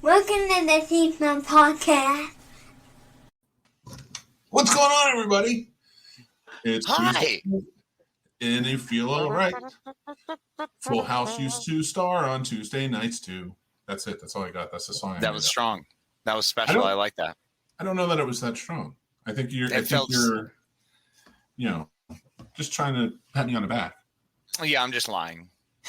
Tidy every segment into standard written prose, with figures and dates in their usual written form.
Welcome to the Scene Snobs podcast. What's going on, everybody? It's Hi. Tuesday, and you feel all right. Full House used to star on Tuesday nights too. That's it. That's all I got. That's the song. That was strong. That was special. I like that. I don't know that it was that strong. I think you're, just trying to pat me on the back. Yeah, I'm just lying.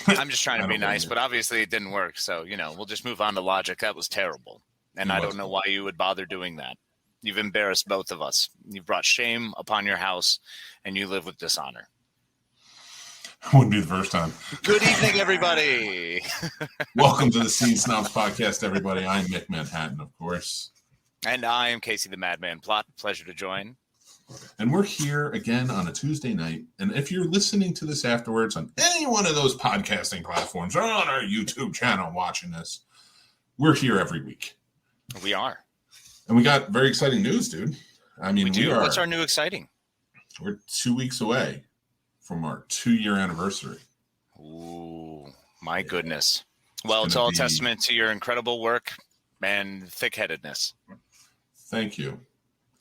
I'm just trying to be nice, but obviously it didn't work. So, we'll just move on to logic. That was terrible. And I don't know why you would bother doing that. You've embarrassed both of us. You've brought shame upon your house, and you live with dishonor. Wouldn't be the first time. Good evening, everybody. Welcome to the Scene Snobs podcast, everybody. I'm Mick Manhattan, of course. And I am Casey the Madman Plot. Pleasure to join. And we're here again on a Tuesday night. And if you're listening to this afterwards on any one of those podcasting platforms or on our YouTube channel watching this, we're here every week. We are. And we got very exciting news, dude. I mean, we do. What's our new exciting? We're 2 weeks away from our 2-year anniversary. Ooh, my goodness. Well, it's all a testament to your incredible work and thick-headedness. Thank you.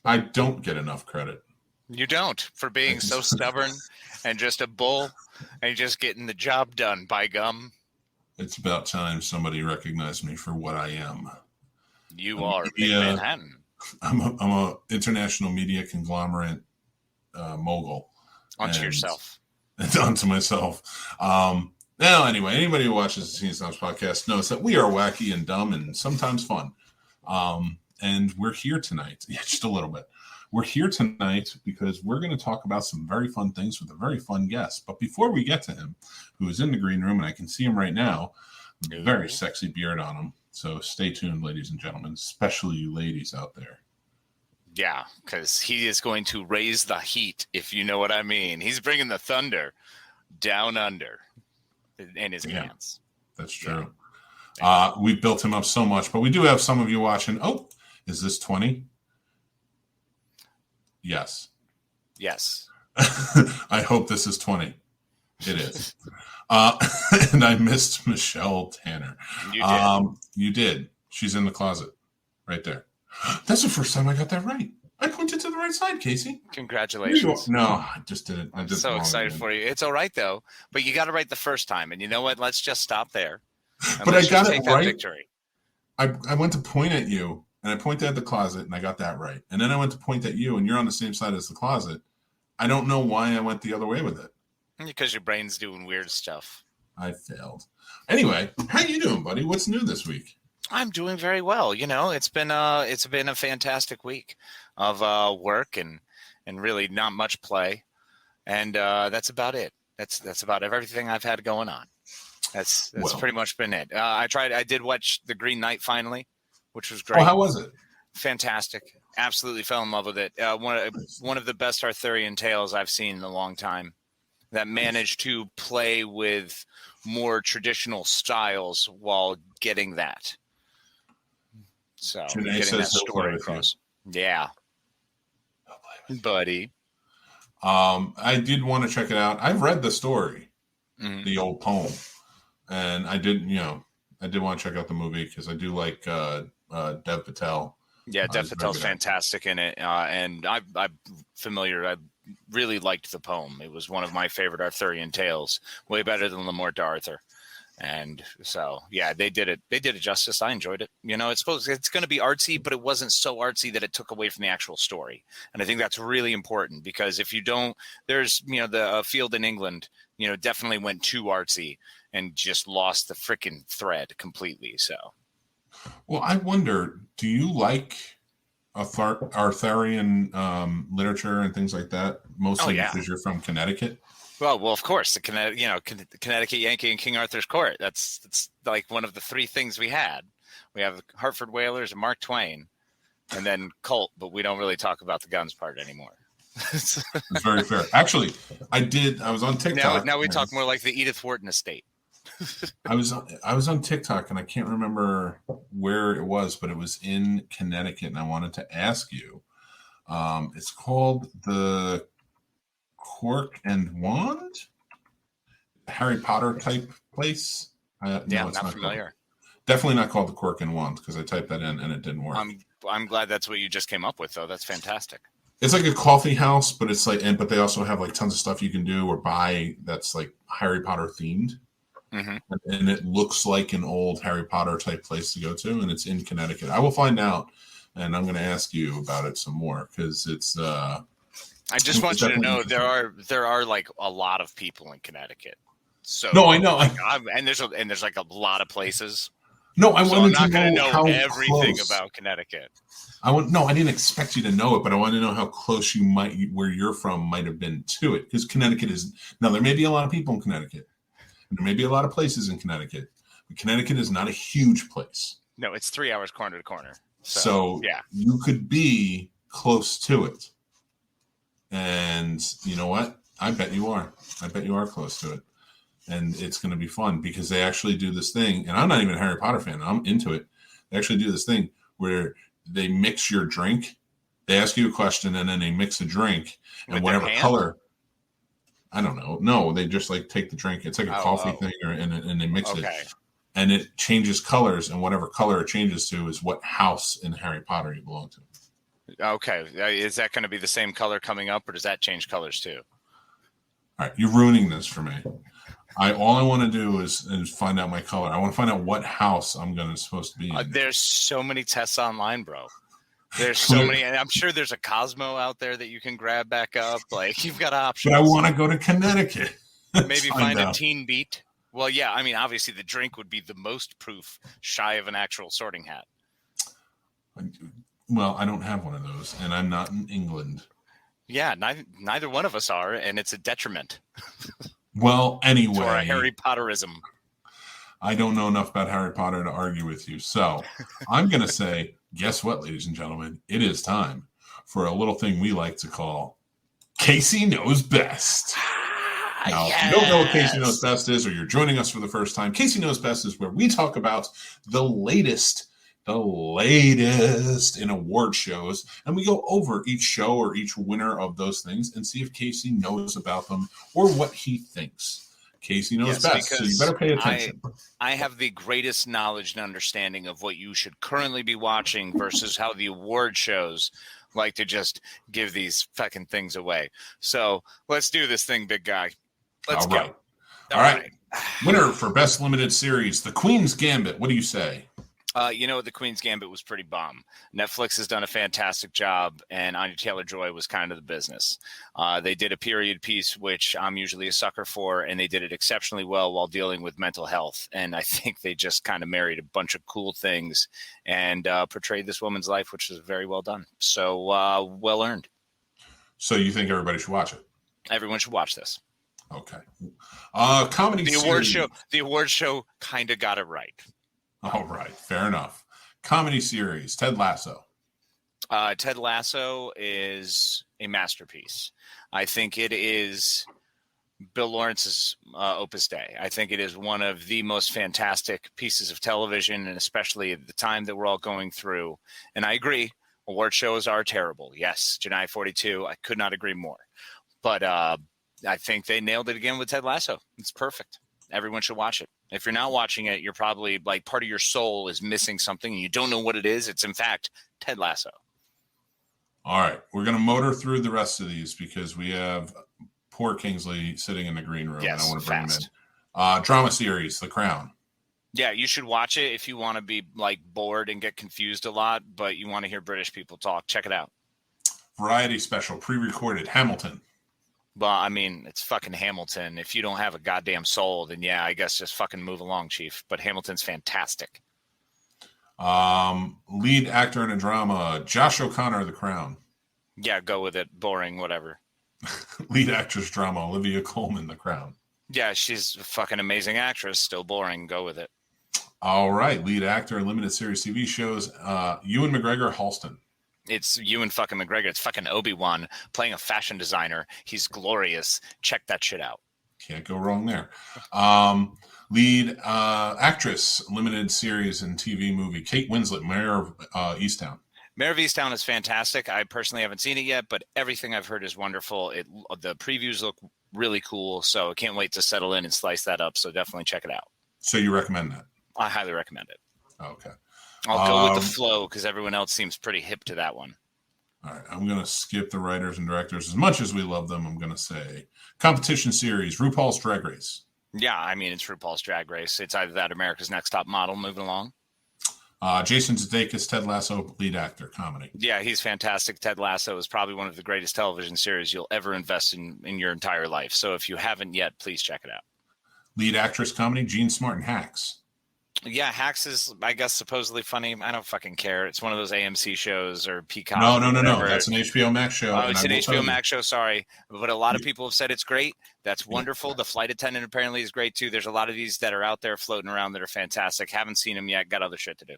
I don't get enough credit. You don't, for being so stubborn and just a bull and just getting the job done, by gum. It's about time somebody recognized me for what I am. You are Manhattan. I'm a international media conglomerate mogul. Onto yourself. And onto myself. Now, anyway, anybody who watches the Scene Snobs podcast knows that we are wacky and dumb and sometimes fun. And we're here tonight. Yeah, just a little bit. We're here tonight because we're going to talk about some very fun things with a very fun guest. But before we get to him, who is in the green room, and I can see him right now, very sexy beard on him. So stay tuned, ladies and gentlemen, especially you ladies out there. Yeah, because he is going to raise the heat, if you know what I mean. He's bringing the thunder down under in his pants. That's true. We built him up so much, but we do have some of you watching. Oh, is this 20? Yes. Yes. I hope this is 20. It is. And I missed Michelle Tanner. You did. You did. She's in the closet right there. That's the first time I got that right. I pointed to the right side, Casey. Congratulations. No, I just did it. I'm so excited for you. It's all right, though. But you got it right the first time. And you know what? Let's just stop there. But I got it right. Victory. I went to point at you, and I pointed at the closet, and I got that right. And then I went to point at you, and you're on the same side as the closet. I don't know why I went the other way with it. Because your brain's doing weird stuff. I failed. Anyway, how you doing, buddy? What's new this week? I'm doing very well. It's been a fantastic week of work and really not much play, and that's about it. That's about everything I've had going on. That's pretty much been it. I did watch The Green Knight finally, which was great. Oh, how was it? Fantastic. Absolutely fell in love with it. One of the best Arthurian tales I've seen in a long time that managed to play with more traditional styles while getting that. So getting that story across. Yeah. Buddy. I did want to check it out. I've read the story, the old poem. And I did want to check out the movie because I do like Dev Patel. Yeah, Dev Patel's fantastic in it. And I'm familiar. I really liked the poem. It was one of my favorite Arthurian tales, way better than Lamort to Arthur. And so, yeah, they did it justice. I enjoyed it. It's going to be artsy, but it wasn't so artsy that it took away from the actual story. And I think that's really important because if you don't, there's, the field in England, definitely went too artsy and just lost the freaking thread completely. So, well, I wonder, do you like Arthurian literature and things like that? Mostly because you're from Connecticut. Well, of course, the Connecticut Yankee and King Arthur's Court. That's like one of the three things we had. We have Hartford Whalers and Mark Twain, and then Colt. But we don't really talk about the guns part anymore. It's very fair. Actually, I was on TikTok. Now we talk more like the Edith Wharton estate. I was on TikTok and I can't remember where it was, but it was in Connecticut, and I wanted to ask you. It's called the Cork and Wand, Harry Potter type place. No, not familiar. Definitely not called the Cork and Wand because I typed that in and it didn't work. I'm glad that's what you just came up with, though. That's fantastic. It's like a coffee house, but it's like, but they also have like tons of stuff you can do or buy that's like Harry Potter themed. Mm-hmm. And it looks like an old Harry Potter type place to go to, and it's in Connecticut. I will find out, and I'm going to ask you about it some more because it's. I just want you to know there are like a lot of people in Connecticut. So no, I know, and there's like a lot of places. No, I wanted I'm not to going to know know how everything close. about Connecticut. I didn't expect you to know it, but I wanted to know how close where you're from, might have been to it. Because Connecticut is now there may be a lot of people in Connecticut, and there may be a lot of places in Connecticut, but Connecticut is not a huge place. No, it's 3 hours corner to corner. So yeah, you could be close to it, and you know what? I bet you are. I bet you are close to it. And it's going to be fun because they actually do this thing. And I'm not even a Harry Potter fan. I'm into it. They actually do this thing where they mix your drink. They ask you a question and then they mix a drink. And whatever color. I don't know. No, they just like take the drink. It's like a coffee thing and they mix it. And it changes colors. And whatever color it changes to is what house in Harry Potter you belong to. Okay. Is that going to be the same color coming up or does that change colors too? All right. You're ruining this for me. All I want to do is find out my color. I want to find out what house I'm supposed to be in. There's so many tests online, bro. There's so many, and I'm sure there's a Cosmo out there that you can grab back up. Like you've got options. But I want to go to Connecticut. Maybe find a teen beat. Well, yeah. I mean, obviously the drink would be the most proof shy of an actual sorting hat. Well, I don't have one of those, and I'm not in England. Yeah, neither one of us are, and it's a detriment. Well, anyway. To our Harry Potterism. I don't know enough about Harry Potter to argue with you. So I'm going to say, guess what, ladies and gentlemen? It is time for a little thing we like to call Casey Knows Best. Now, if you don't know what Casey Knows Best is, or you're joining us for the first time, Casey Knows Best is where we talk about the latest in award shows, and we go over each show or each winner of those things and see if Casey knows about them or what he thinks. Casey knows best, so you better pay attention. I have the greatest knowledge and understanding of what you should currently be watching versus how the award shows like to just give these fucking things away. So let's do this thing, big guy. Let's go. All right. Winner for Best Limited Series, The Queen's Gambit. What do you say? The Queen's Gambit was pretty bomb. Netflix has done a fantastic job, and Anya Taylor-Joy was kind of the business. They did a period piece, which I'm usually a sucker for, and they did it exceptionally well while dealing with mental health. And I think they just kind of married a bunch of cool things and portrayed this woman's life, which was very well done. So well earned. So you think everybody should watch it? Everyone should watch this. Okay. Comedy series. The award show kind of got it right. All right, fair enough. Comedy series, Ted Lasso. Ted Lasso is a masterpiece. I think it is Bill Lawrence's Opus Dei. I think it is one of the most fantastic pieces of television, and especially at the time that we're all going through. And I agree, award shows are terrible. Yes, Janai 42, I could not agree more. But I think they nailed it again with Ted Lasso. It's perfect. Everyone should watch it. If you're not watching it, you're probably like part of your soul is missing something and you don't know what it is. It's in fact Ted Lasso. All right. We're going to motor through the rest of these because we have poor Kingsley sitting in the green room. Yes, and I want to bring him in. Drama series, The Crown. Yeah, you should watch it if you want to be like bored and get confused a lot, but you want to hear British people talk. Check it out. Variety special, pre-recorded, Hamilton. Well, I mean, it's fucking Hamilton. If you don't have a goddamn soul, then yeah, I guess just fucking move along, Chief. But Hamilton's fantastic. Lead actor in a drama, Josh O'Connor, The Crown. Yeah, go with it. Boring, whatever. Lead actress drama, Olivia Colman, The Crown. Yeah, she's a fucking amazing actress. Still boring. Go with it. All right. Lead actor in limited series TV shows, Ewan McGregor, Halston. It's Ewan fucking McGregor. It's fucking Obi-Wan playing a fashion designer. He's glorious. Check that shit out. Can't go wrong there. Lead actress, limited series and TV movie, Kate Winslet, Mayor of Easttown. Mayor of Easttown is fantastic. I personally haven't seen it yet, but everything I've heard is wonderful. The previews look really cool, so I can't wait to settle in and slice that up. So definitely check it out. So you recommend that? I highly recommend it. Okay. I'll go with the flow because everyone else seems pretty hip to that one. All right. I'm going to skip the writers and directors. As much as we love them, I'm going to say competition series, RuPaul's Drag Race. Yeah, I mean, it's RuPaul's Drag Race. It's either that America's Next Top Model moving along. Jason Sudeikis, Ted Lasso, lead actor, comedy. Yeah, he's fantastic. Ted Lasso is probably one of the greatest television series you'll ever invest in your entire life. So if you haven't yet, please check it out. Lead actress, comedy, Jean Smart and Hacks. Yeah, Hacks is, I guess, supposedly funny. I don't fucking care. It's one of those AMC shows or Peacock. No. That's an HBO Max show. Oh, it's an HBO Max show. Sorry. But a lot of people have said it's great. That's wonderful. Yeah. The flight attendant apparently is great, too. There's a lot of these that are out there floating around that are fantastic. Haven't seen them yet. Got other shit to do.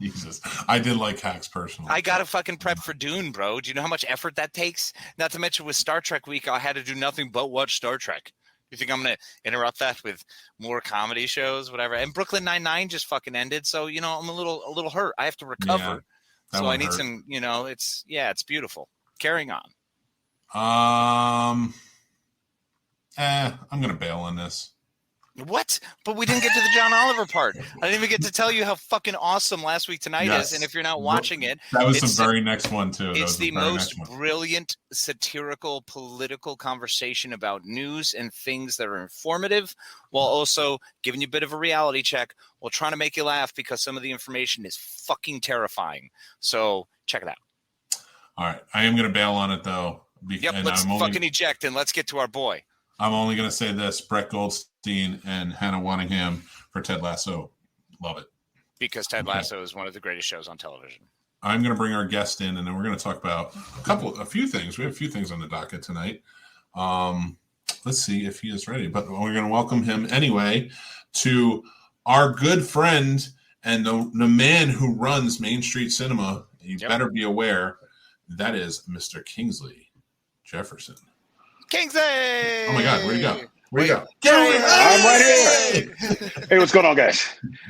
Jesus. I did like Hacks personally. I got to fucking prep for Dune, bro. Do you know how much effort that takes? Not to mention with Star Trek week, I had to do nothing but watch Star Trek. You think I'm going to interrupt that with more comedy shows, whatever? And Brooklyn Nine-Nine just fucking ended. So, I'm a little hurt. I have to recover. Yeah, so I need some, it's beautiful. Carrying on. I'm going to bail on this. What? But we didn't get to the John Oliver part. I didn't even get to tell you how fucking awesome Last Week Tonight is. And if you're not watching it, that was the very next one too. It's the most brilliant satirical political conversation about news and things that are informative, while also giving you a bit of a reality check, while trying to make you laugh because some of the information is fucking terrifying. So check it out. All right, I am going to bail on it though. Let's fucking eject and let's get to our boy. I'm only going to say this: Brett Goldstein and Hannah Waddingham for Ted Lasso. Love it. Because Ted Lasso is one of the greatest shows on television. I'm going to bring our guest in, and then we're going to talk about a few things. We have a few things on the docket tonight. Let's see if he is ready. But we're going to welcome him anyway to our good friend and the man who runs Main Street Cinema. You better be aware. That is Mr. Kingsley Jefferson. Kingsley! Oh my God, where'd he go? I'm right here. Hey, what's going on, guys?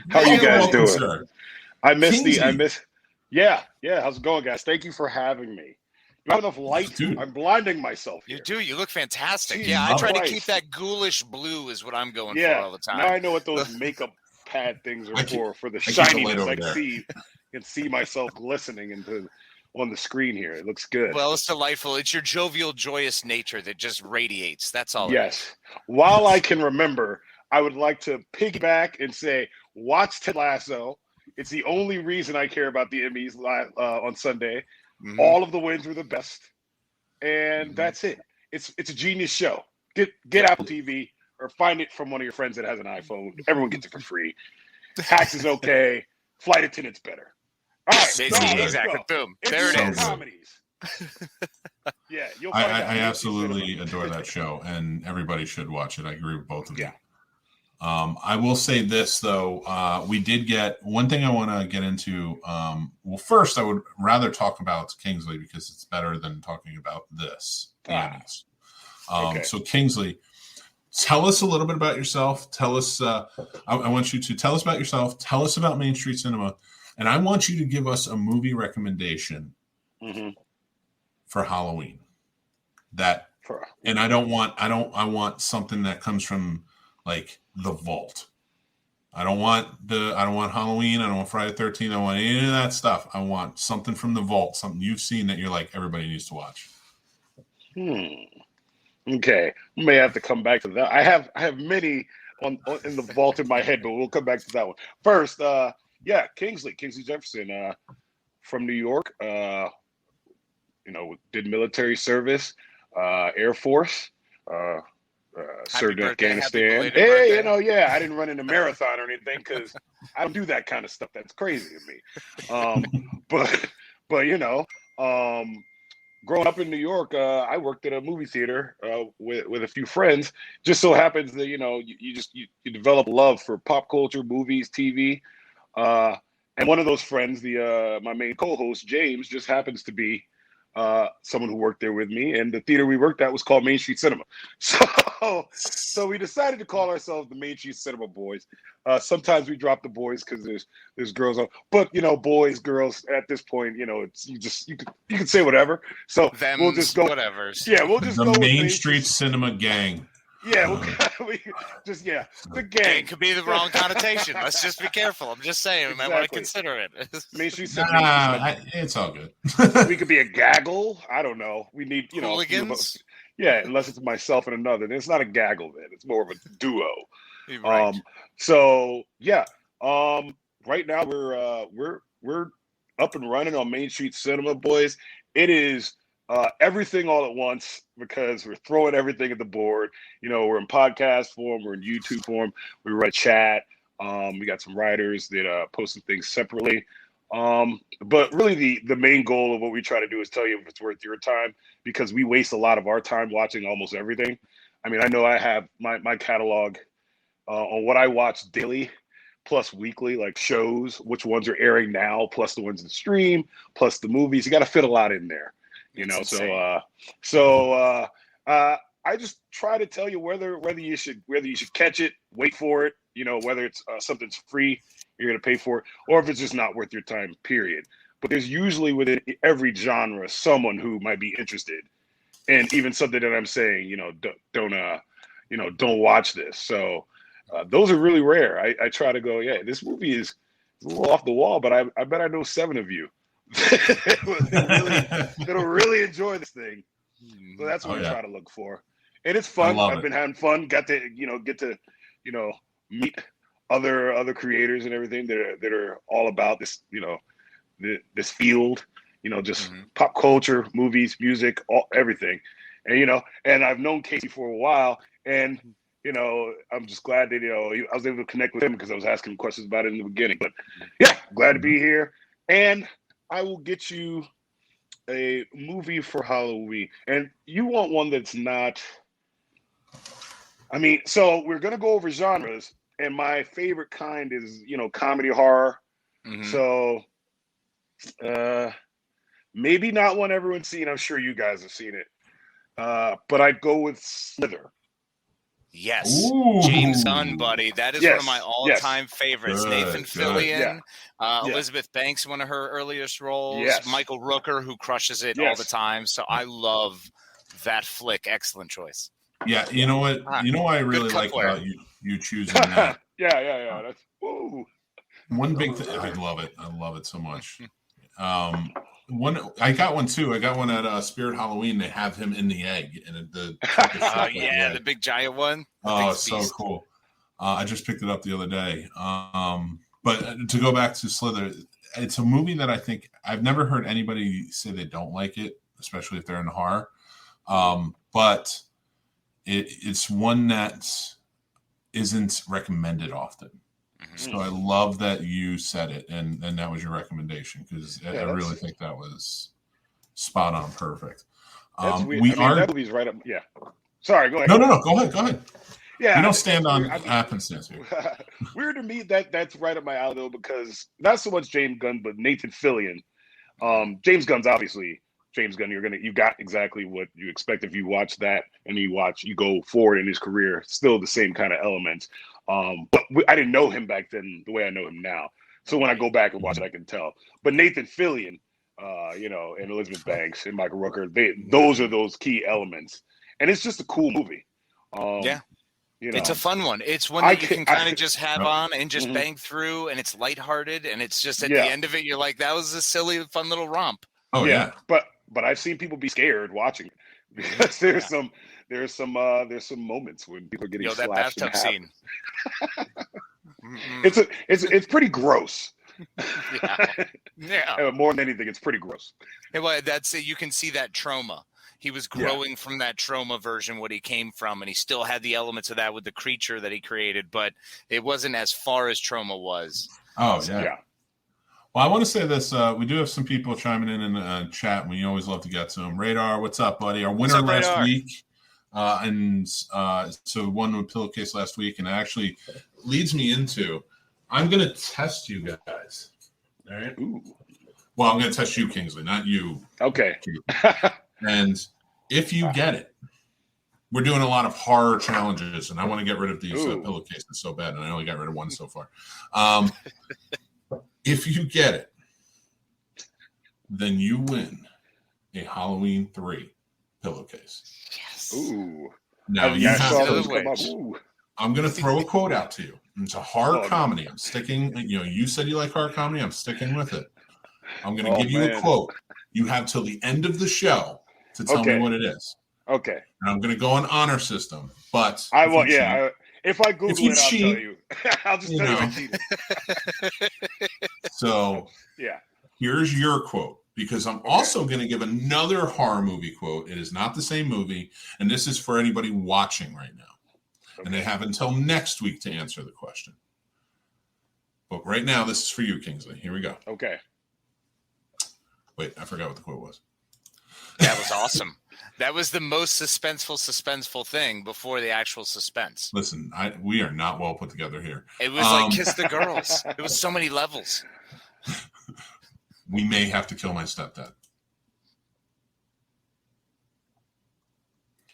How are you guys doing? Sir. I miss. Yeah. How's it going, guys? Thank you for having me. You have enough light? Dude. I'm blinding myself here. You do. You look fantastic. Jeez, I try to keep that ghoulish blue is what I'm going for all the time. Now I know what those makeup pad things are for the shininess. I can see myself glistening on the screen here. It looks good. Well, it's delightful. It's your jovial, joyous nature that just radiates. That's all. Yes. While I can remember, I would like to piggyback and say, watch Ted Lasso. It's the only reason I care about the Emmys on Sunday. Mm-hmm. All of the wins were the best. And that's it. It's a genius show. Get Apple TV or find it from one of your friends that has an iPhone. Everyone gets it for free. Hacks is okay. Flight Attendant's better. All right, exactly. Boom. There it is. Comedies. Yeah, I absolutely adore that show, and everybody should watch it. I agree with both of you. I will say this though, we did get one thing I want to get into. Well, first, I would rather talk about Kingsley because it's better than talking about this. So Kingsley, tell us a little bit about yourself. Tell us. I want you to tell us about yourself. Tell us about Main Street Cinema. And I want you to give us a movie recommendation for Halloween. I want something that comes from like the vault. I don't want Halloween. I don't want Friday the 13th. I don't want any of that stuff. I want something from the vault, something you've seen that you're like, everybody needs to watch. Okay. We may have to come back to that. I have many in the vault in my head, but we'll come back to that one. First, Kingsley Jefferson, from New York, did military service, Air Force, served in Afghanistan. Hey, I didn't run in a marathon or anything because I don't do that kind of stuff. That's crazy to me. Growing up in New York, I worked at a movie theater with a few friends. Just so happens that you develop love for pop culture, movies, TV. And one of those friends, my main co-host, James, just happens to be someone who worked there with me. And the theater we worked at was called Main Street Cinema. So we decided to call ourselves the Main Street Cinema Boys. Sometimes we drop the boys because there's girls on. But, boys, girls, at this point, it's you can say whatever. So we'll just go. Whatever. Yeah, we'll just the go Main Street Cinema Gang. we just the Gang gang. could be the wrong connotation. Let's just be careful. I'm just saying, we might want to consider it. Main Street it's all good. we could be a gaggle. I don't know. We need Hooligans. Unless it's myself and another, then it's not a gaggle. Then it's more of a duo. Right. Right now we're up and running on Main Street Cinema, boys. It is everything all at once because we're throwing everything at the board. We're in podcast form, we're in YouTube form, we write chat. We got some writers that posted things separately. But really the main goal of what we try to do is tell you if it's worth your time, because we waste a lot of our time watching almost everything. I mean, I know I have my catalog on what I watch daily plus weekly, like shows, which ones are airing now, plus the ones in stream, plus the movies. You got to fit a lot in there, So I just try to tell you whether you should catch it, wait for it, whether it's something's free, you're going to pay for it, or if it's just not worth your time, period. But there's usually within every genre someone who might be interested, and even something that I'm saying, don't watch this. So those are really rare. I try to go, this movie is a little off the wall, but I bet I know 7 of you that'll really enjoy this thing. So that's what I try to look for, and it's fun. I've been having fun. Got to get to meet other creators and everything that are all about this this field. Just pop culture, movies, music, everything, and I've known Casey for a while, and I'm just glad that I was able to connect with him because I was asking him questions about it in the beginning. But glad to be here, and I will get you a movie for Halloween. And you want one that's not, so we're going to go over genres, and my favorite kind is, comedy horror. So maybe not one everyone's seen. I'm sure you guys have seen it. But I'd go with Slither. Yes. Ooh. James Gunn, buddy. That is one of my all-time favorites. Good, Nathan Fillion, Yeah. Elizabeth Banks, one of her earliest roles. Michael Rooker, who crushes it all the time. So I love that flick. Excellent choice. Yeah, you know what? You know what I really like about you choosing that? Yeah. That's one big thing. I love it. I love it so much. I got one too. I got one at Spirit Halloween. They have him in the egg, and the big giant one. Oh, it's so cool. I just picked it up the other day. But to go back to Slither, it's a movie that I think I've never heard anybody say they don't like it, especially if they're in horror. But it's one that isn't recommended often. So I love that you said it, and that was your recommendation, because I really think that was spot on, perfect. That's weird. That movie's right up. Yeah. Sorry, go ahead. No. Go ahead. Yeah. You don't stand on happenstance here. Weird to me that's right up my alley, though, because not so much James Gunn, but Nathan Fillion. James Gunn's obviously James Gunn. You got exactly what you expect if you watch that, and you go forward in his career, still the same kind of elements. But I didn't know him back then the way I know him now. So when I go back and watch it, I can tell. But Nathan Fillion, and Elizabeth Banks and Michael Rooker, those are those key elements. And it's just a cool movie. It's a fun one. It's one that you can kind of just have on and just bang through, and it's lighthearted, and it's just at the end of it, you're like, that was a silly, fun little romp. Oh yeah. But I've seen people be scared watching it, because there's some moments when people are getting slashed that bathtub scene. It's pretty gross. Yeah. More than anything, it's pretty gross. Well, that's it. You can see that trauma. He was growing from that trauma version, what he came from, and he still had the elements of that with the creature that he created, but it wasn't as far as trauma was. Oh, yeah. Well, I want to say this. We do have some people chiming in the chat, and we always love to get to them. Radar, what's up, buddy? Our winner last week. So won with Pillowcase last week, and it actually leads me into, I'm going to test you guys. All right? Ooh. Well, I'm going to test you, Kingsley, not you. Okay. And if you get it, we're doing a lot of horror challenges, and I want to get rid of these pillowcases so bad, and I only got rid of one so far. If you get it, then you win a Halloween 3 pillowcase. Yes. Ooh. No, you I have saw to. those come up. Ooh. I'm going to throw a quote out to you. It's a horror Oh, comedy. I'm sticking. You said you like horror comedy. I'm sticking with it. I'm going to give you a man. quote. You have till the end of the show to tell me what it is. Okay. And I'm going to go on honor system. But I will. Yeah. If I Google it, I'll tell you. I'll just tell you I cheated. So yeah. Here's your quote, because I'm also going to give another horror movie quote. It is not the same movie, and this is for anybody watching right now. Okay. And they have until next week to answer the question. But right now, this is for you, Kingsley. Here we go. Okay. Wait, I forgot what the quote was. That was awesome. That was the most suspenseful thing before the actual suspense. Listen, we are not well put together here. It was like Kiss the Girls. It was so many levels. We may have to kill my stepdad.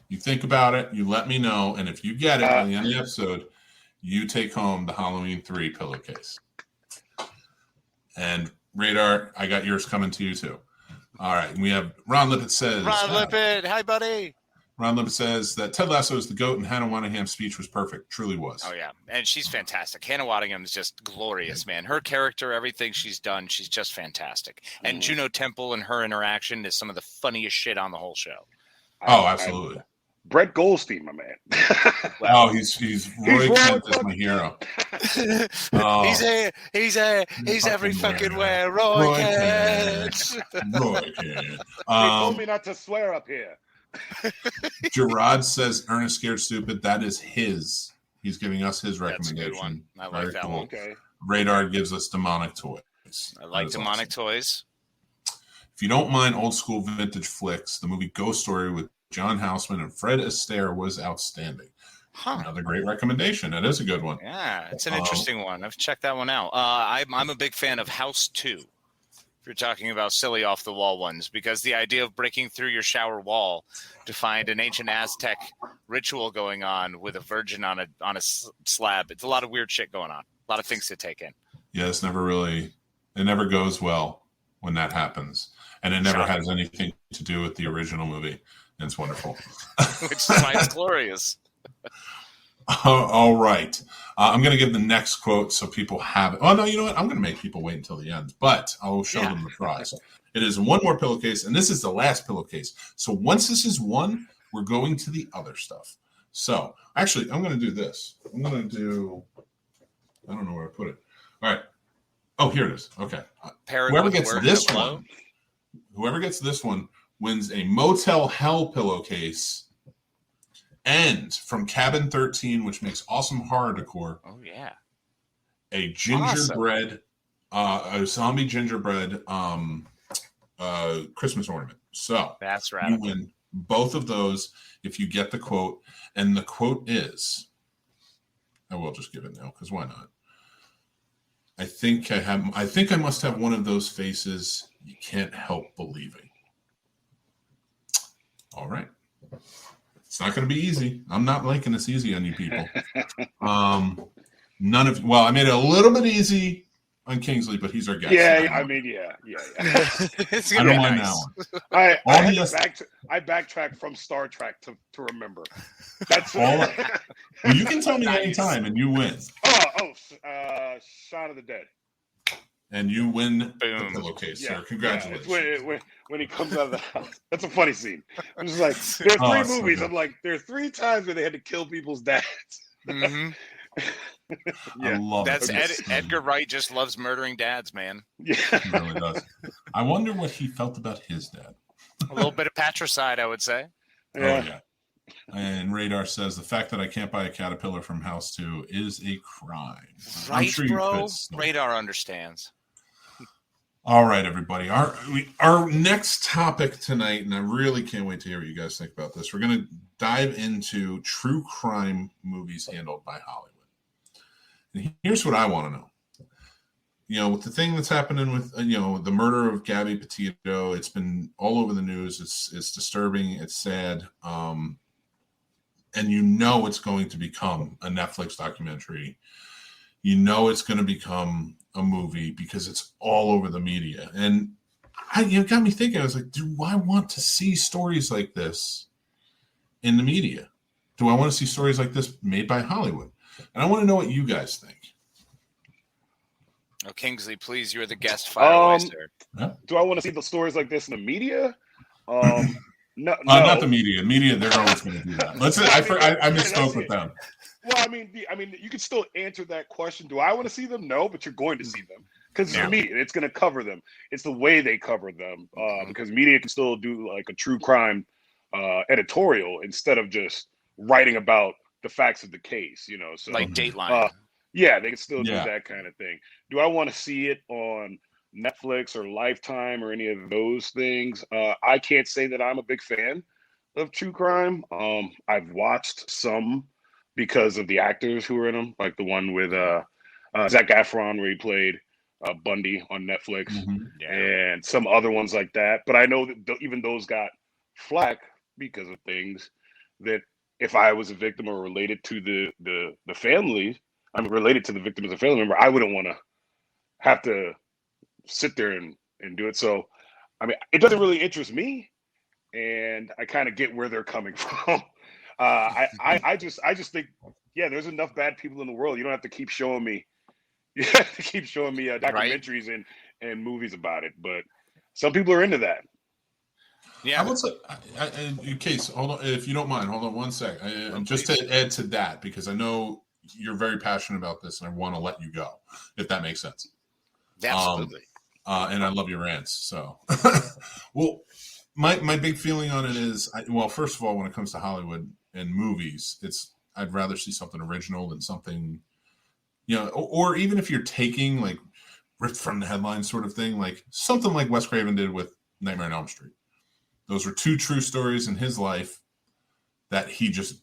You think about it, you let me know, and if you get it by the end of the episode, you take home the Halloween 3 pillowcase. And Radar, I got yours coming to you too. All right, we have Ron Lippett says. Ron Lippett, hi buddy. Ron Lippett says that Ted Lasso is the GOAT and Hannah Waddingham's speech was perfect. Truly was. Oh, yeah. And she's fantastic. Hannah Waddingham is just glorious, man. Her character, everything she's done, she's just fantastic. And Juno Temple and her interaction is some of the funniest shit on the whole show. Oh, absolutely. Brett Goldstein, my man. He's Roy Kent is my hero. He's every fucking where. Roy Kent. Roy Kent. They told me not to swear up here. Gerard says Ernest Scared Stupid. That is his. He's giving us his recommendation. That's a good one. I like that one. Okay. Radar gives us Demonic Toys. I like Demonic Toys. If you don't mind old school vintage flicks, the movie Ghost Story with John Houseman and Fred Astaire was outstanding. Another great recommendation. That is a good one. Yeah, it's an interesting one. I've checked that one out. I'm a big fan of House 2. If you're talking about silly off the wall ones, because the idea of breaking through your shower wall to find an ancient Aztec ritual going on with a virgin on a slab, it's a lot of weird shit going on. A lot of things to take in. Yeah, it never goes well when that happens. And it never has anything to do with the original movie. And it's wonderful. Which is why it's glorious. All right. I'm going to give the next quote so people have it. Oh, no, you know what? I'm going to make people wait until the end, but I'll show them the prize. It is one more pillowcase, and this is the last pillowcase. So once this is one, we're going to the other stuff. So actually, I'm going to do this. I don't know where I put it. All right. Oh, here it is. Okay. Whoever gets this one wins a Motel Hell pillowcase. And from Cabin 13, which makes awesome horror decor. Oh, yeah. A gingerbread, a zombie gingerbread Christmas ornament. So that's right. You win both of those if you get the quote. And the quote is, I will just give it now, because why not? I think I must have one of those faces you can't help believing. All right. It's not going to be easy. I'm not making this easy on you people. I made it a little bit easy on Kingsley, but he's our guest. Yeah, I don't mind that one. I backtracked from Star Trek to remember. That's well, you can tell me anytime, and you win. Shaun of the Dead. And you win the pillowcase, sir. Congratulations. Yeah, when he comes out of the house. That's a funny scene. I'm just like, there are 3 movies. I'm like, there are 3 times where they had to kill people's dads. Mm-hmm. I love Edgar Wright just loves murdering dads, man. Yeah. He really does. I wonder what he felt about his dad. A little bit of patricide, I would say. Yeah. Oh, yeah. And Radar says the fact that I can't buy a caterpillar from House 2 is a crime. Right, I'm sure bro? Radar understands. All right, everybody. Our next topic tonight, and I really can't wait to hear what you guys think about this. We're going to dive into true crime movies handled by Hollywood. And here's what I want to know. With the thing that's happening with, the murder of Gabby Petito, it's been all over the news. It's disturbing. It's sad. And it's going to become a Netflix documentary. It's going to become a movie because it's all over the media. And it got me thinking, I was like, do I want to see stories like this in the media? Do I want to see stories like this made by Hollywood? And I want to know what you guys think. Oh, Kingsley, please, you're the guest. Fire away, sir. Yeah. Do I want to see the stories like this in the media? No. Not the media. Media, they're always going to do that. I misspoke with them. Well, I mean, you can still answer that question. Do I want to see them? No, but you're going to see them because it's the media. It's going to cover them. It's the way they cover them because media can still do like a true crime editorial instead of just writing about the facts of the case. So like Dateline. Yeah, they can still do that kind of thing. Do I want to see it on Netflix or Lifetime or any of those things? I can't say that I'm a big fan of true crime. I've watched some because of the actors who are in them, like the one with Zac Efron where he played Bundy on Netflix, and some other ones like that. But I know that even those got flack because of things that if I was a victim or related to the family, I'm related to the victim as a family member, I wouldn't want to have to sit there and do it. So, I mean, it doesn't really interest me, and I kind of get where they're coming from. I just think, there's enough bad people in the world. You don't have to keep showing me. You have to keep showing me documentaries and movies about it. But some people are into that. Yeah. I would say, in case, hold on, if you don't mind, hold on one sec. Just to add to that, because I know you're very passionate about this, and I want to let you go, if that makes sense. Absolutely. And I love your rants. So, well, my big feeling on it is, first of all, when it comes to Hollywood and movies, I'd rather see something original than something, or even if you're taking like ripped from the headline sort of thing, like something like Wes Craven did with Nightmare on Elm Street. Those were two true stories in his life that he just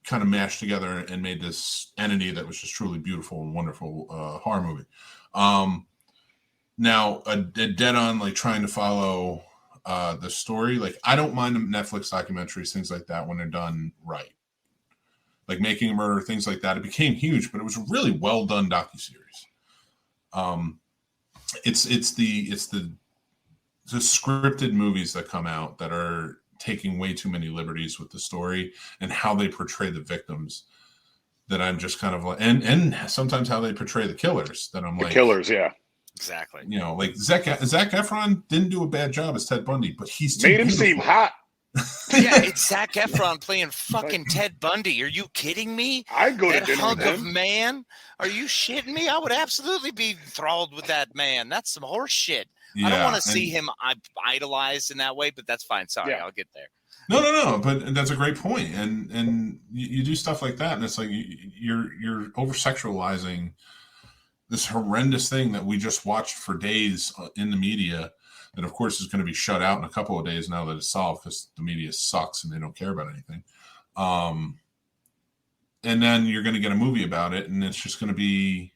kind of mashed together and made this entity that was just truly beautiful and wonderful horror movie. Now, a dead on like trying to follow the story, like I don't mind the Netflix documentaries, things like that when they're done right. Like Making a Murder, things like that. It became huge, but it was a really well done docuseries. It's the scripted movies that come out that are taking way too many liberties with the story and how they portray the victims that I'm just kind of like, and sometimes how they portray the killers that I'm like, killers, yeah, exactly. Like Zac Efron didn't do a bad job as Ted Bundy, but he's made him seem hot. Yeah, it's Zac Efron playing fucking Ted Bundy. Are you kidding me? I'd go to that dinner hunk with him. Of man. Are you shitting me? I would absolutely be enthralled with that man. That's some horse shit. Yeah, I don't want to see him idolized in that way, but that's fine. Sorry, I'll get there. No, but that's a great point. And you do stuff like that, and it's like you're over sexualizing this horrendous thing that we just watched for days in the media. That, of course, is going to be shut out in a couple of days now that it's solved because the media sucks and they don't care about anything. And then you're going to get a movie about it, and it's just going to be,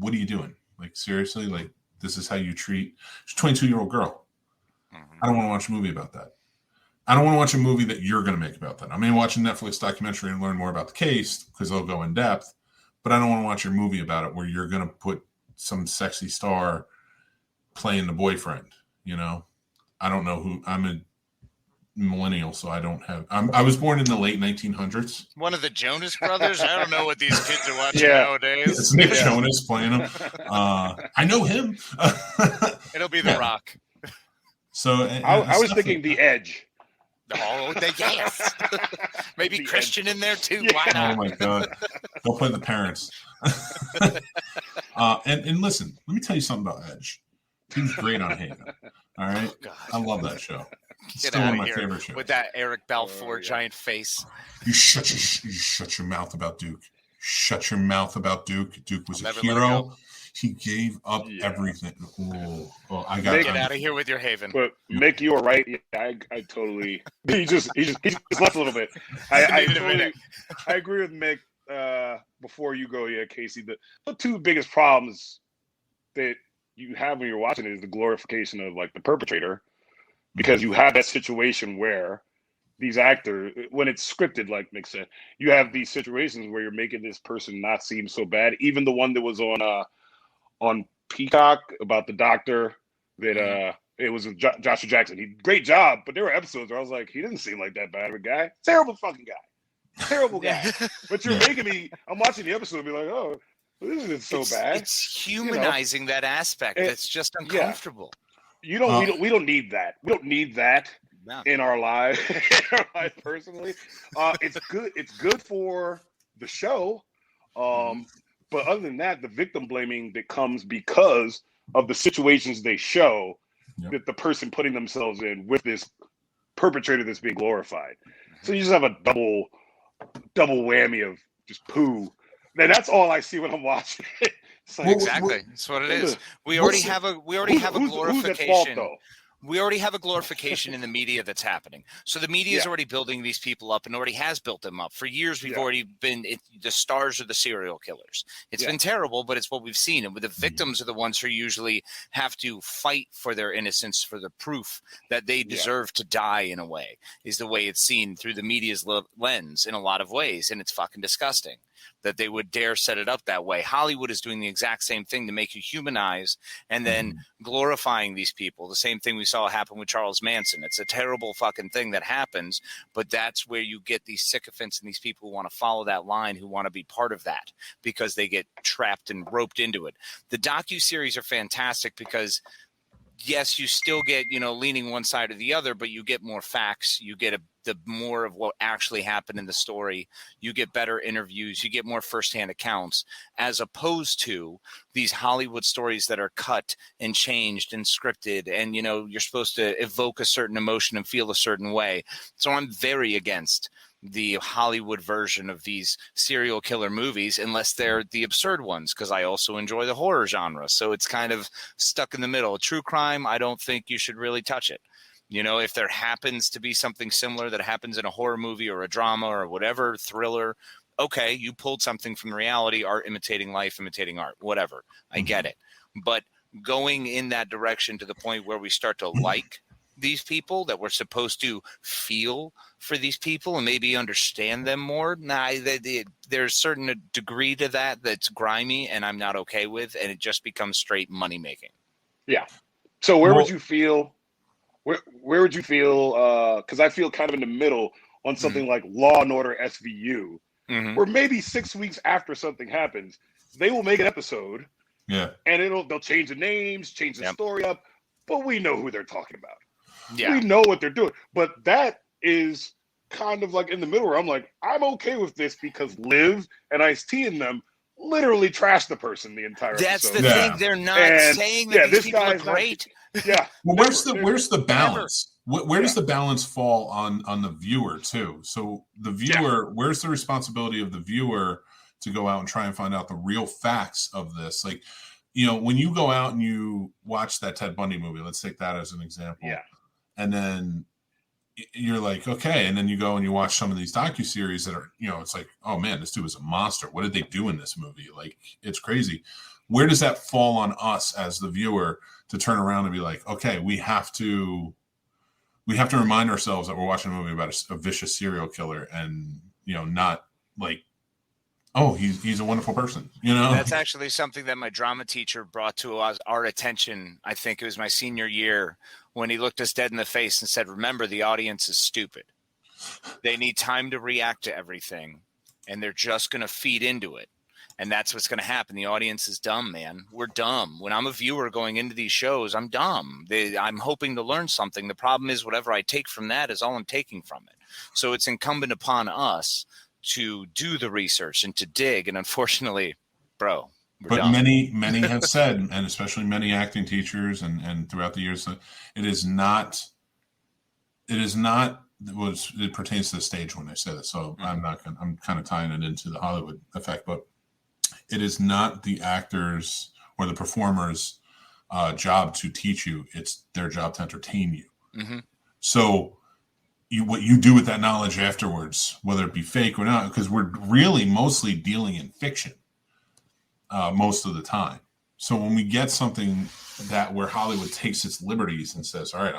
what are you doing? Like, seriously? Like, this is how you treat a 22-year-old girl. Mm-hmm. I don't want to watch a movie about that. I don't want to watch a movie that you're going to make about that. I may watch a Netflix documentary and learn more about the case because they'll go in depth, but I don't want to watch your movie about it where you're going to put some sexy star playing the boyfriend. I don't know who. I'm a millennial, so I don't have. I was born in the late 1900s. One of the Jonas Brothers. I don't know what these kids are watching nowadays. It's Nick Jonas playing him. I know him. It'll be The Rock. So I was thinking The Edge. Oh, yes. Maybe the Christian Edge in there too. Yeah. Why not? Oh my God! Don't play the parents. And listen, let me tell you something about Edge. He was great on Haven. All right, I love that show. It's still one of my favorite shows. With that Eric Balfour giant face. You shut your mouth about Duke. Shut your mouth about Duke. Duke was a hero. He gave up everything. I got get out of here with your Haven. But Mick, you were right. Yeah, I totally. He just left a little bit. I agree with Mick. Before you go, Casey, the two biggest problems that you have when you're watching it is the glorification of like the perpetrator, because you have that situation where these actors, when it's scripted, like Mick said, you have these situations where you're making this person not seem so bad. Even the one that was on Peacock about the doctor that it was Joshua Jackson. Great job, but there were episodes where I was like, he didn't seem like that bad of a guy. Terrible fucking guy. Terrible guy. But you're making me. I'm watching the episode and be like, oh, this isn't so bad. It's humanizing that aspect. That's just uncomfortable. We don't need that. We don't need that in our lives. Personally, it's good. It's good for the show. But other than that, the victim blaming that comes because of the situations they show that the person putting themselves in with this perpetrator that's being glorified. So you just have a double whammy of just poo. And that's all I see when I'm watching. Like, exactly, that's what it is. We already have a glorification. Who's at fault, though? We already have a glorification in the media that's happening. So the media is already building these people up and already has built them up. For years, we've already been the stars are the serial killers. It's been terrible, but it's what we've seen. And the victims are the ones who usually have to fight for their innocence, for the proof that they deserve to die in a way, is the way it's seen through the media's lens in a lot of ways. And it's fucking disgusting that they would dare set it up that way. Hollywood is doing the exact same thing to make you humanize and then glorifying these people. The same thing we saw happen with Charles Manson. It's a terrible fucking thing that happens, but that's where you get these sycophants and these people who want to follow that line, who want to be part of that because they get trapped and roped into it. The docuseries are fantastic because yes, you still get, leaning one side or the other, but you get more facts. You get the more of what actually happened in the story. You get better interviews. You get more firsthand accounts, as opposed to these Hollywood stories that are cut and changed and scripted. And, you're supposed to evoke a certain emotion and feel a certain way. So I'm very against the Hollywood version of these serial killer movies, unless they're the absurd ones, because I also enjoy the horror genre. So it's kind of stuck in the middle. True crime, I don't think you should really touch it. If there happens to be something similar that happens in a horror movie or a drama or whatever, thriller, okay, you pulled something from reality, art imitating life, imitating art, whatever. I get it. But going in that direction to the point where we start to like these people, that we're supposed to feel for these people and maybe understand them more. There's a certain degree to that that's grimy and I'm not okay with, and it just becomes straight money making. Yeah. So where would you feel? Where would you feel? Because I feel kind of in the middle on something like Law and Order SVU, where maybe 6 weeks after something happens, they will make an episode. Yeah. And they'll change the names, change the story up, but we know who they're talking about. Yeah. We know what they're doing. But that is kind of like in the middle where I'm like, I'm okay with this because Liv and Ice-T and them literally trashed the person the entire That's episode. the thing. They're not saying that these people are great. Well, where's the balance? Where does the balance fall on the viewer too? So the viewer, where's the responsibility of the viewer to go out and try and find out the real facts of this? Like, when you go out and you watch that Ted Bundy movie, let's take that as an example. Yeah. And then you're like, okay. And then you go and you watch some of these docuseries that are, it's like, oh man, this dude was a monster. What did they do in this movie? Like, it's crazy. Where does that fall on us as the viewer to turn around and be like, okay, we have to remind ourselves that we're watching a movie about a vicious serial killer and, not like, oh, he's a wonderful person, That's actually something that my drama teacher brought to our attention. I think it was my senior year when he looked us dead in the face and said, remember, the audience is stupid. They need time to react to everything, and they're just going to feed into it. And that's what's going to happen. The audience is dumb, man. We're dumb. When I'm a viewer going into these shows, I'm dumb. I'm hoping to learn something. The problem is whatever I take from that is all I'm taking from it. So it's incumbent upon us to do the research and to dig. And unfortunately, we're dumb. many have said, and especially many acting teachers and throughout the years, it is not what it pertains to the stage when they say this. So I'm kind of tying it into the Hollywood effect, but it is not the actors or the performers' job to teach you. It's their job to entertain you. So what you do with that knowledge afterwards, whether it be fake or not, because we're really mostly dealing in fiction most of the time. So when we get something where Hollywood takes its liberties and says, all right,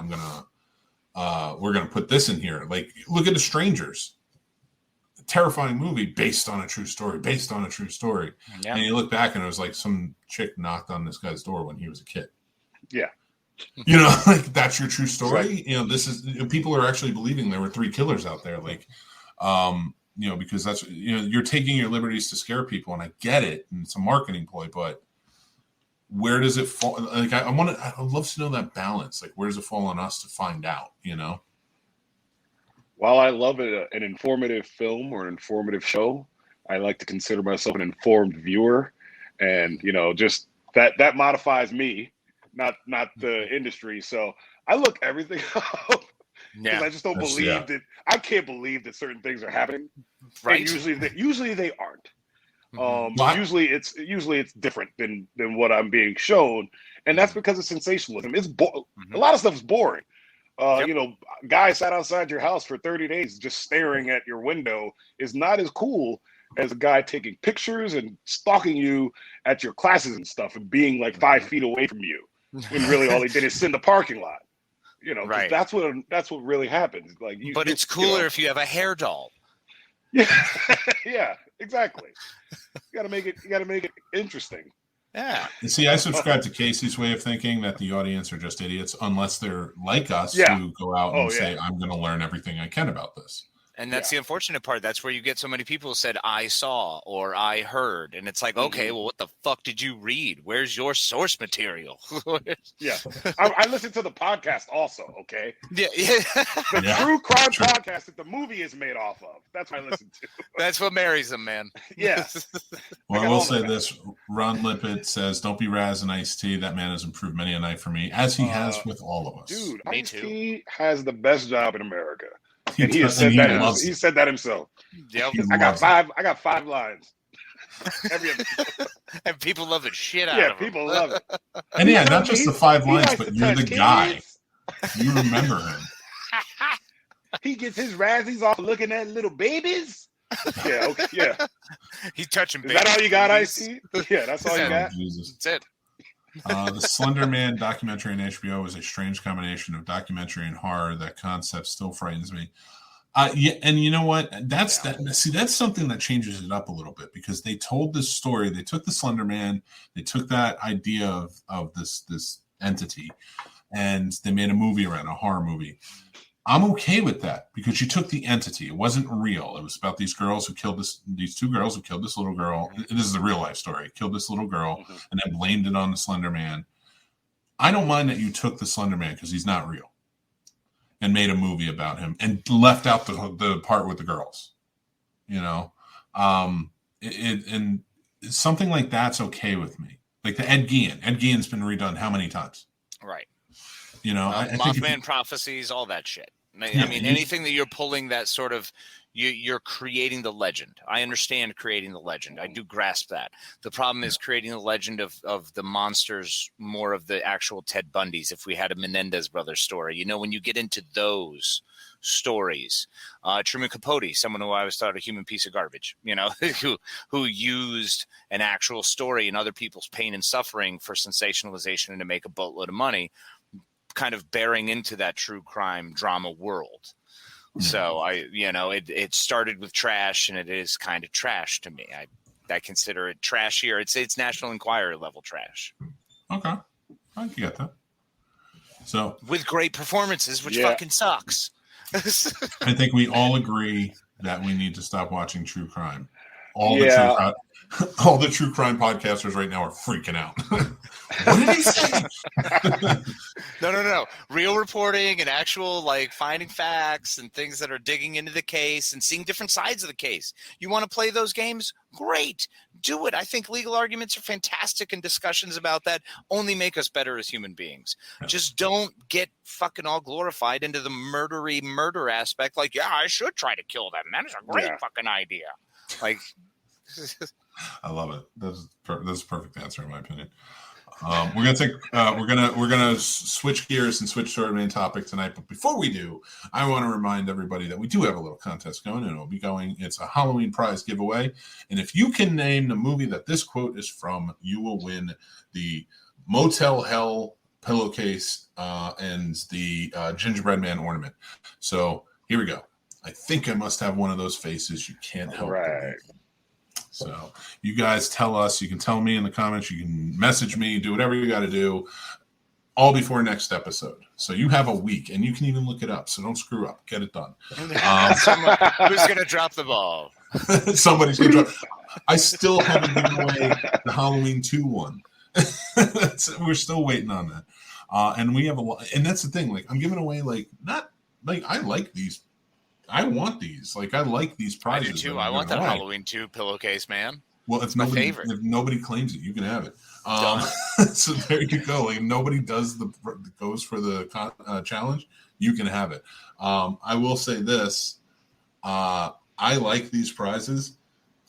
we're going to put this in here. Like, look at The Strangers. A terrifying movie based on a true story. Yeah. And you look back and it was like some chick knocked on this guy's door when he was a kid. Yeah. Like, that's your true story. Right. This is, people are actually believing there were 3 killers out there. Like, because that's, you're taking your liberties to scare people, and I get it, and it's a marketing ploy, but where does it fall? Like, I'd love to know that balance. Like, where does it fall on us to find out, While I love an informative film or an informative show, I like to consider myself an informed viewer, and just that modifies me, not the industry. So I look everything up because I just don't believe that. I can't believe that certain things are happening. Right. And usually they aren't. Usually it's different than what I'm being shown, and that's because of sensationalism. It's a lot of stuff is boring. Guy sat outside your house for 30 days just staring at your window is not as cool as a guy taking pictures and stalking you at your classes and stuff and being like 5 feet away from you when really all he did is sit in the parking lot. Right. That's what really happens. Like, but it's cooler if you have a hair doll. Yeah, yeah, exactly. You gotta make it interesting. Yeah. And see, I subscribe to Casey's way of thinking that the audience are just idiots unless they're like us who go out and say, I'm going to learn everything I can about this. And that's the unfortunate part. That's where you get so many people who said, I saw or I heard. And it's like, okay, well, what the fuck did you read? Where's your source material? Yeah. I listen to the podcast also, okay? Yeah. The true crime podcast that the movie is made off of. That's what I listen to. That's what marries them, man. Yeah. Well, I will say this. Ron Lippett says, don't be Raz and Ice-T. That man has improved many a night for me, as he has with all of us. Dude, Me Ice-T has the best job in America. He And he said that himself. Yep. I got 5 lines. Every episode. And people love the shit out of it. Yeah, people love it. And not just the 5 lines, likes but to you're touch the kids. guy. You remember him. He gets his razzies off looking at little babies. Yeah, okay, yeah. He's touching babies. Is that all you got, Ice-T? Yeah, that's all you got? Jesus. That's it. The Slender Man documentary on HBO is a strange combination of documentary and horror. That concept still frightens me. And you know what? That's something that changes it up a little bit, because they told this story. They took the Slender Man, they took that idea of this entity, and they made a movie around a horror movie. I'm okay with that, because you took the entity. It wasn't real. It was about these girls who killed these 2 girls who killed this little girl. This is a real life story. Killed this little girl and then blamed it on the Slender Man. I don't mind that you took the Slender Man, because he's not real, and made a movie about him and left out the part with the girls. And something like that's okay with me. Like the Ed Gein. Ed Gein's been redone how many times? Right. I think Mothman prophecies, all that shit. I mean, anything that you're pulling that sort of, you're creating the legend. I understand creating the legend. I do grasp that. The problem is creating the legend of the monsters, more of the actual Ted Bundys. If we had a Menendez brothers story, when you get into those stories, Truman Capote, someone who I always thought a human piece of garbage, who used an actual story and other people's pain and suffering for sensationalization and to make a boatload of money, kind of bearing into that true crime drama world. So it started with trash, and it is kind of trash to me. I consider it trashier. It's National Enquirer level trash. Okay, I get that. So with great performances, which fucking sucks. I think we all agree that we need to stop watching true crime. All the true crime podcasters right now are freaking out. What did he say? No. Real reporting and actual finding facts and things that are digging into the case and seeing different sides of the case. You want to play those games? Great. Do it. I think legal arguments are fantastic, and discussions about that only make us better as human beings. Yeah. Just don't get fucking all glorified into the murder aspect. I should try to kill them. That is a great fucking idea. I love it. That's a perfect answer in my opinion. We're gonna switch gears and switch to our main topic tonight. But before we do, I want to remind everybody that we do have a little contest going, and it'll be going. It's a Halloween prize giveaway, and if you can name the movie that this quote is from, you will win the Motel Hell pillowcase and the gingerbread man ornament. So here we go. I think I must have one of those faces. You can't help it. So you guys tell us. You can tell me in the comments. You can message me. Do whatever you got to do. all before next episode. So you have a week, and you can even look it up. So don't screw up. Get it done. Who's going to drop the ball? Somebody's going to drop. I still haven't given away the Halloween 2 one. We're still waiting on that. And we have a lot. And that's the thing. Like, I'm giving away, like, not like I like these. I want these. Like, I like these prizes. I do too. I want that Halloween 2 pillowcase, man. Well, if nobody claims it, you can have it. So there you go. Like, if nobody goes for the challenge, you can have it. I will say this: I like these prizes,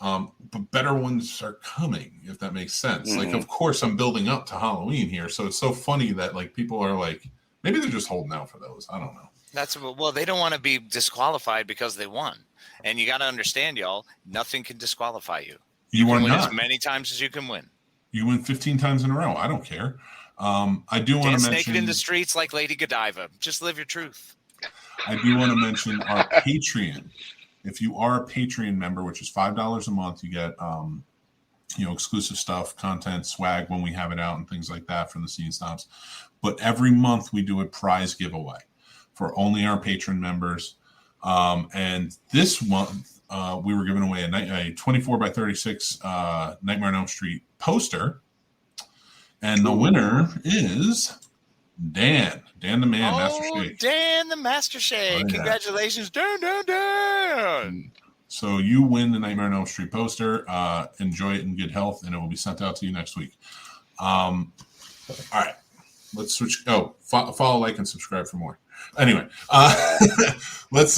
but better ones are coming. If that makes sense. Mm-hmm. Like, of course, I'm building up to Halloween here, so it's so funny that like people are like, maybe they're just holding out for those. I don't know. Well, they don't want to be disqualified because they won, and you got to understand, y'all. Nothing can disqualify you. You can win as many times as you can win. You win 15 times in a row. I don't care. I do want to mention naked in the streets like Lady Godiva. Just live your truth. I do want to mention our Patreon. If you are a Patreon member, which is $5 a month, you get exclusive stuff, content, swag when we have it out, and things like that from the Scene Snobs. But every month we do a prize giveaway for only our patron members. And this month, we were giving away a 24 by 36 Nightmare on Elm Street poster. And the winner is Dan the Man, Master Shake. Dan the Master Shake. Congratulations, Dan. So you win the Nightmare on Elm Street poster. Enjoy it in good health, and it will be sent out to you next week. All right. Let's switch. Follow, like, and subscribe for more. Anyway, let's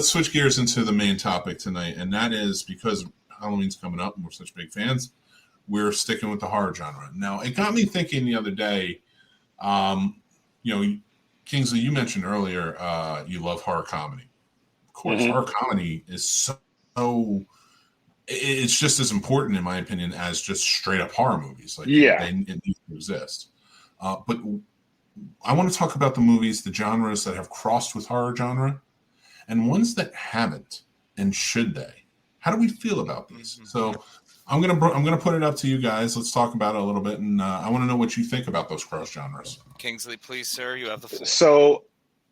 switch gears into the main topic tonight, and that is because Halloween's coming up and we're such big fans, we're sticking with the horror genre. Now, it got me thinking the other day, Kingsley, you mentioned earlier you love horror comedy. Of course, horror comedy is so it's just as important, in my opinion, as just straight up horror movies. Like, it needs to exist. But I want to talk about the movies, the genres that have crossed with horror genre, and ones that haven't, and should they? How do we feel about these? Mm-hmm. So I'm gonna put it up to you guys. Let's talk about it a little bit, and I want to know what you think about those cross genres. Kingsley, please, sir, you have the floor.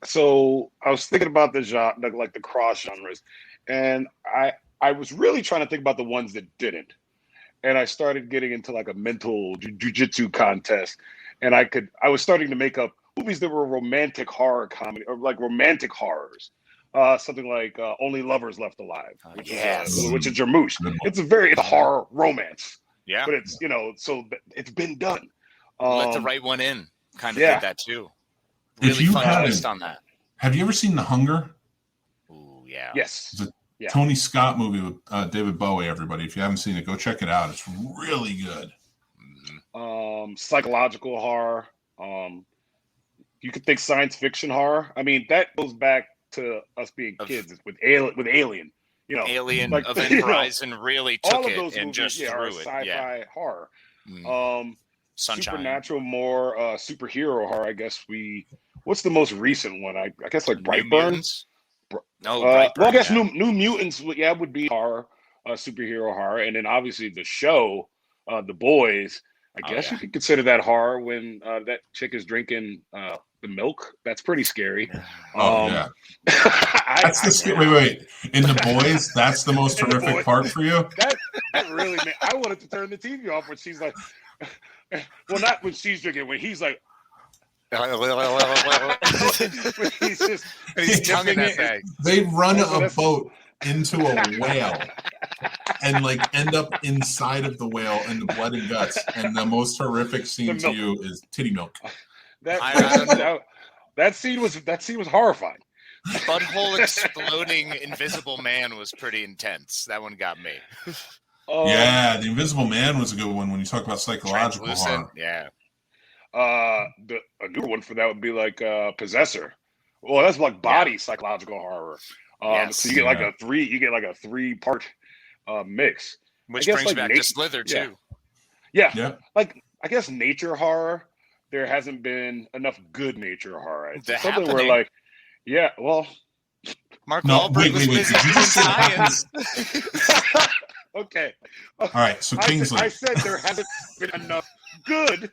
So I was thinking about the genre, like the cross genres, and I was really trying to think about the ones that didn't, and I started getting into like a mental jujitsu contest. And I was starting to make up movies that were romantic horror comedy or like romantic horrors. Something like Only Lovers Left Alive, which is Jarmusch. It's a horror romance. Yeah. But it's, so it's been done. Let the right one in. Kind of did that too. Really fun twist on that. Have you ever seen The Hunger? Ooh, yeah. Yes. It's a Tony Scott movie with David Bowie, everybody. If you haven't seen it, go check it out. It's really good. Psychological horror. You could think science fiction horror. I mean, that goes back to us being kids with Alien. Alien, like, Event Horizon really took it and just threw it. Sci-fi horror. Sunshine. Supernatural, more superhero horror. I guess what's the most recent one? I guess like Brightburn. Brightburn. Well, I guess New Mutants. Would be horror, superhero horror, and then obviously the show, The Boys. I guess you could consider that horror when that chick is drinking the milk. That's pretty scary. That's the scary. Wait. In The Boys, that's the most horrific part for you? That really made, I wanted to turn the TV off when she's like, well, not when she's drinking, when he's like, he's tonguing that bag. They run a boat into a whale and like end up inside of the whale and the blood and guts, and the most horrific scene to you is titty milk. That scene was horrifying. Butthole exploding Invisible Man was pretty intense. That one got me. The Invisible Man was a good one when you talk about psychological horror. Yeah. A new one for that would be like Possessor. Well, that's like body psychological horror. So you get like a 3-part mix, which brings back to Slither too. Yeah. Like I guess nature horror. There hasn't been enough good nature horror. It's something where like, Mark Wahlberg was busy doing science. Okay. All right. So Kingsley, I said there hasn't been enough good.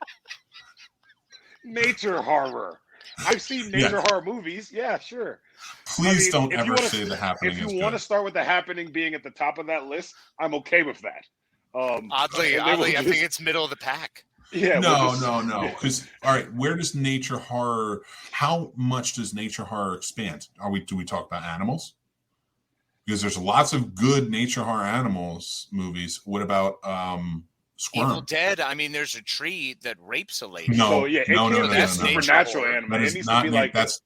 nature horror. I've seen nature horror movies. Yeah, sure. Please don't if you ever wanna- say The Happening If you is want to good. start with The Happening being at the top of that list, I'm okay with that. Oddly, and then we'll I just- think it's middle of the pack. Yeah. No. Because all right, where does nature horror? How much does nature horror expand? Do we talk about animals? Because there's lots of good nature horror animals movies. What about Squirm? Evil Dead. I mean, there's a tree that rapes a lady. No, So yeah, it no, can't no, be no, a no, no. supernatural Nature anime. That It is needs not to be like that's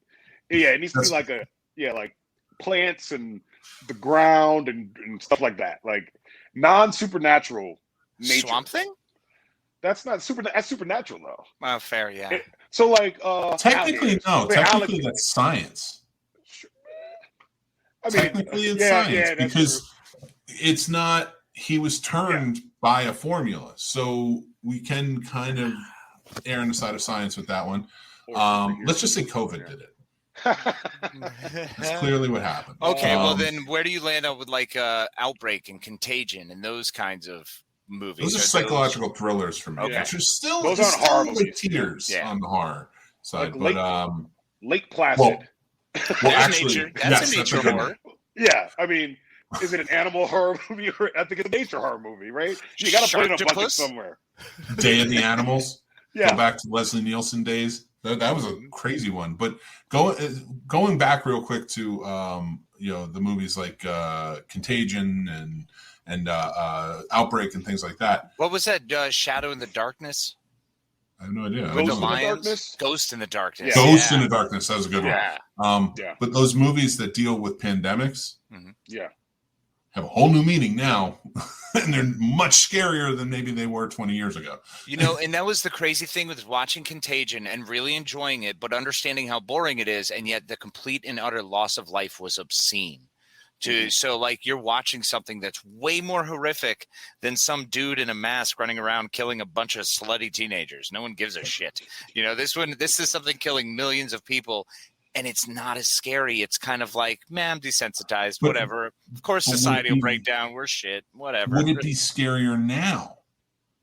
it needs to be like like plants and the ground and stuff like that. Like non-supernatural nature. Swamp Thing? That's not that's supernatural though. Oh, fair, yeah. So like technically alligators. no. Wait, Technically, that's science. I mean, Technically, it's science because it's not. He was turned by a formula, so we can kind of err on the side of science with that one. Let's just say COVID did it. That's clearly what happened. Okay, well then, where do you land up with like Outbreak and Contagion and those kinds of movies? Those are psychological thrillers for me. Okay. Which are still Those aren't horror movies. Tears on the horror side, like but Lake Placid. Well, actually, that's a nature horror. Yeah, I mean, is it an animal horror movie or I think it's a nature horror movie, right? You got to put it in a bucket somewhere. Day of the Animals. Yeah. Go back to Leslie Nielsen days. That was a crazy one. But going back real quick to the movies like Contagion and Outbreak and things like that. What was that? Shadow in the Darkness? I have no idea. Ghost in the Darkness? Ghost in the Darkness. Yeah. Ghost in the Darkness. That was a good one. But those movies that deal with pandemics, have a whole new meaning now, and they're much scarier than maybe they were 20 years ago. And that was the crazy thing with watching Contagion and really enjoying it, but understanding how boring it is, and yet the complete and utter loss of life was obscene. So like you're watching something that's way more horrific than some dude in a mask running around killing a bunch of slutty teenagers. No one gives a shit. This is something killing millions of people, and it's not as scary. It's kind of like, man, I'm desensitized, whatever. Of course society will break down. We're shit, whatever. Would it be scarier now?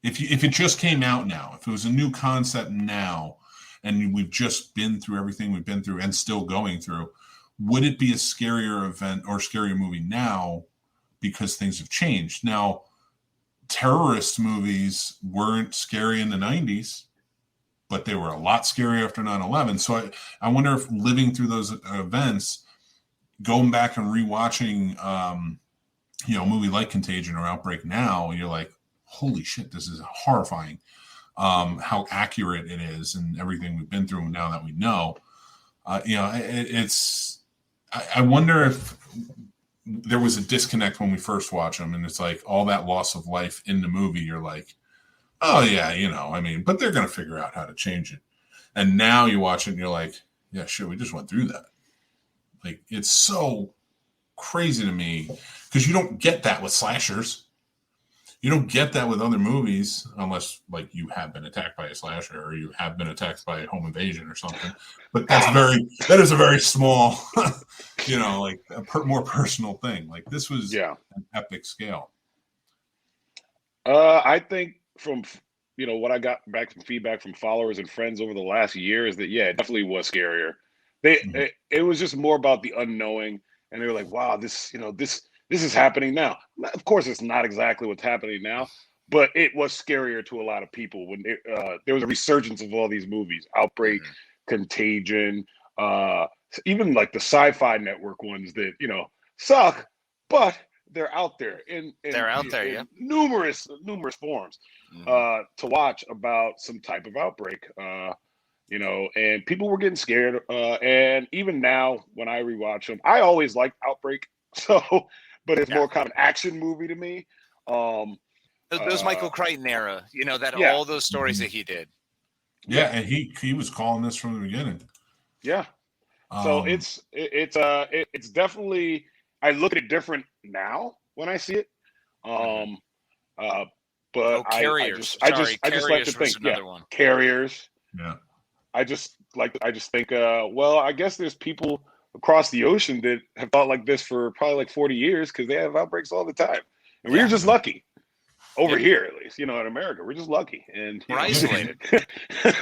If it just came out now, if it was a new concept now, and we've just been through everything we've been through and still going through, would it be a scarier event or scarier movie now because things have changed? Now, terrorist movies weren't scary in the 90s, but they were a lot scarier after 9/11. So I wonder if living through those events, going back and rewatching, a movie like Contagion or Outbreak now, you're like, holy shit, this is horrifying. How accurate it is and everything we've been through now that we know. I wonder if there was a disconnect when we first watched them, and it's like all that loss of life in the movie. You're like, oh yeah, but they're going to figure out how to change it. And now you watch it and you're like, yeah, shit, we just went through that. Like, it's so crazy to me because you don't get that with slashers. You don't get that with other movies unless like you have been attacked by a slasher or you have been attacked by a home invasion or something. But that is a very small, like a more personal thing. Like this was an epic scale. I think from what I got back from feedback from followers and friends over the last year is that it definitely was scarier. It was just more about the unknowing, and they were like, wow, this is happening now. Of course, it's not exactly what's happening now, but it was scarier to a lot of people when there was a resurgence of all these movies, Outbreak, Contagion, even like the Sci-Fi Network ones that suck, but they're out there in numerous forms to watch about some type of outbreak. And people were getting scared. And even now, when I rewatch them, I always liked Outbreak. But it's more kind of an action movie to me. Those Michael Crichton era, all those stories that he did. Yeah, and he was calling this from the beginning. Yeah. So it's definitely, I look at it different now when I see it. But Carriers. I just like to think, Carriers. Yeah. I just think, well, I guess there's people across the ocean that have thought like this for probably like 40 years because they have outbreaks all the time. And we were just lucky. Over here, at least, in America, we're just lucky, and We're isolated.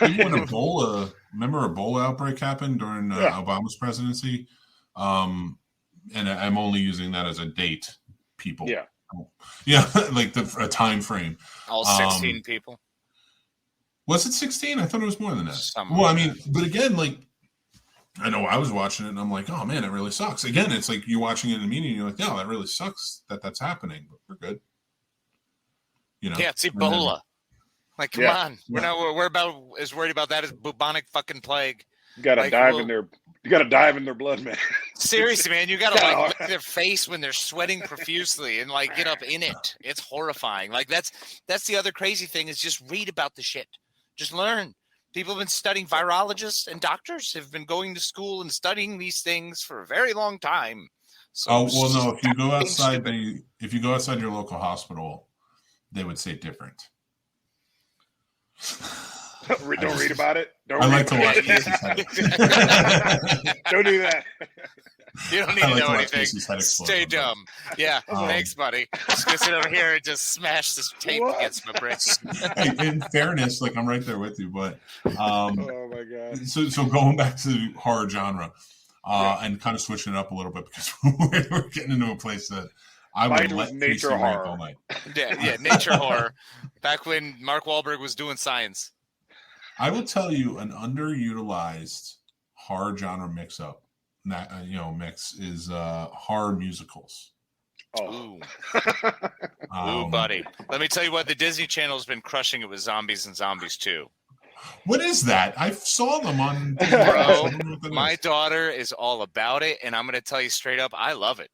Even when Ebola outbreak happened during Obama's presidency, and I'm only using that as a date, people. Yeah, like a time frame. All 16 people. Was it 16? I thought it was more than that. Something well, like I mean, but again, like, I know I was watching it and I'm like, oh man, it really sucks. Again, it's like you're watching it in a meeting and you're like, yeah, that really sucks that's happening, but we're good. Yeah, it's Ebola. Like, come on. We're about as worried about that as bubonic fucking plague. You gotta dive in their blood, man. Seriously, man, you gotta lick their face when they're sweating profusely and like get up in it. It's horrifying. Like that's the other crazy thing is just read about the shit. Just learn. People have been studying, virologists and doctors have been going to school and studying these things for a very long time. So no, if you go outside your local hospital, they would say different. Don't read about it. I like to watch Casey's head. Don't do that. You don't need to know anything. Stay dumb. Yeah, thanks, buddy. Just gonna sit over here and just smash this tape against my brain. In fairness, like I'm right there with you, but oh my god. So going back to the horror genre, and kind of switching it up a little bit because we're getting into a place that I would let nature Casey horror all night. Yeah, nature horror. Back when Mark Wahlberg was doing science. I will tell you an underutilized horror genre mix is horror musicals. Ooh, buddy. Let me tell you what, the Disney Channel's been crushing it with Zombies and Zombies 2. What is that? I saw them on. Bro, my daughter is all about it, and I'm going to tell you straight up, I love it.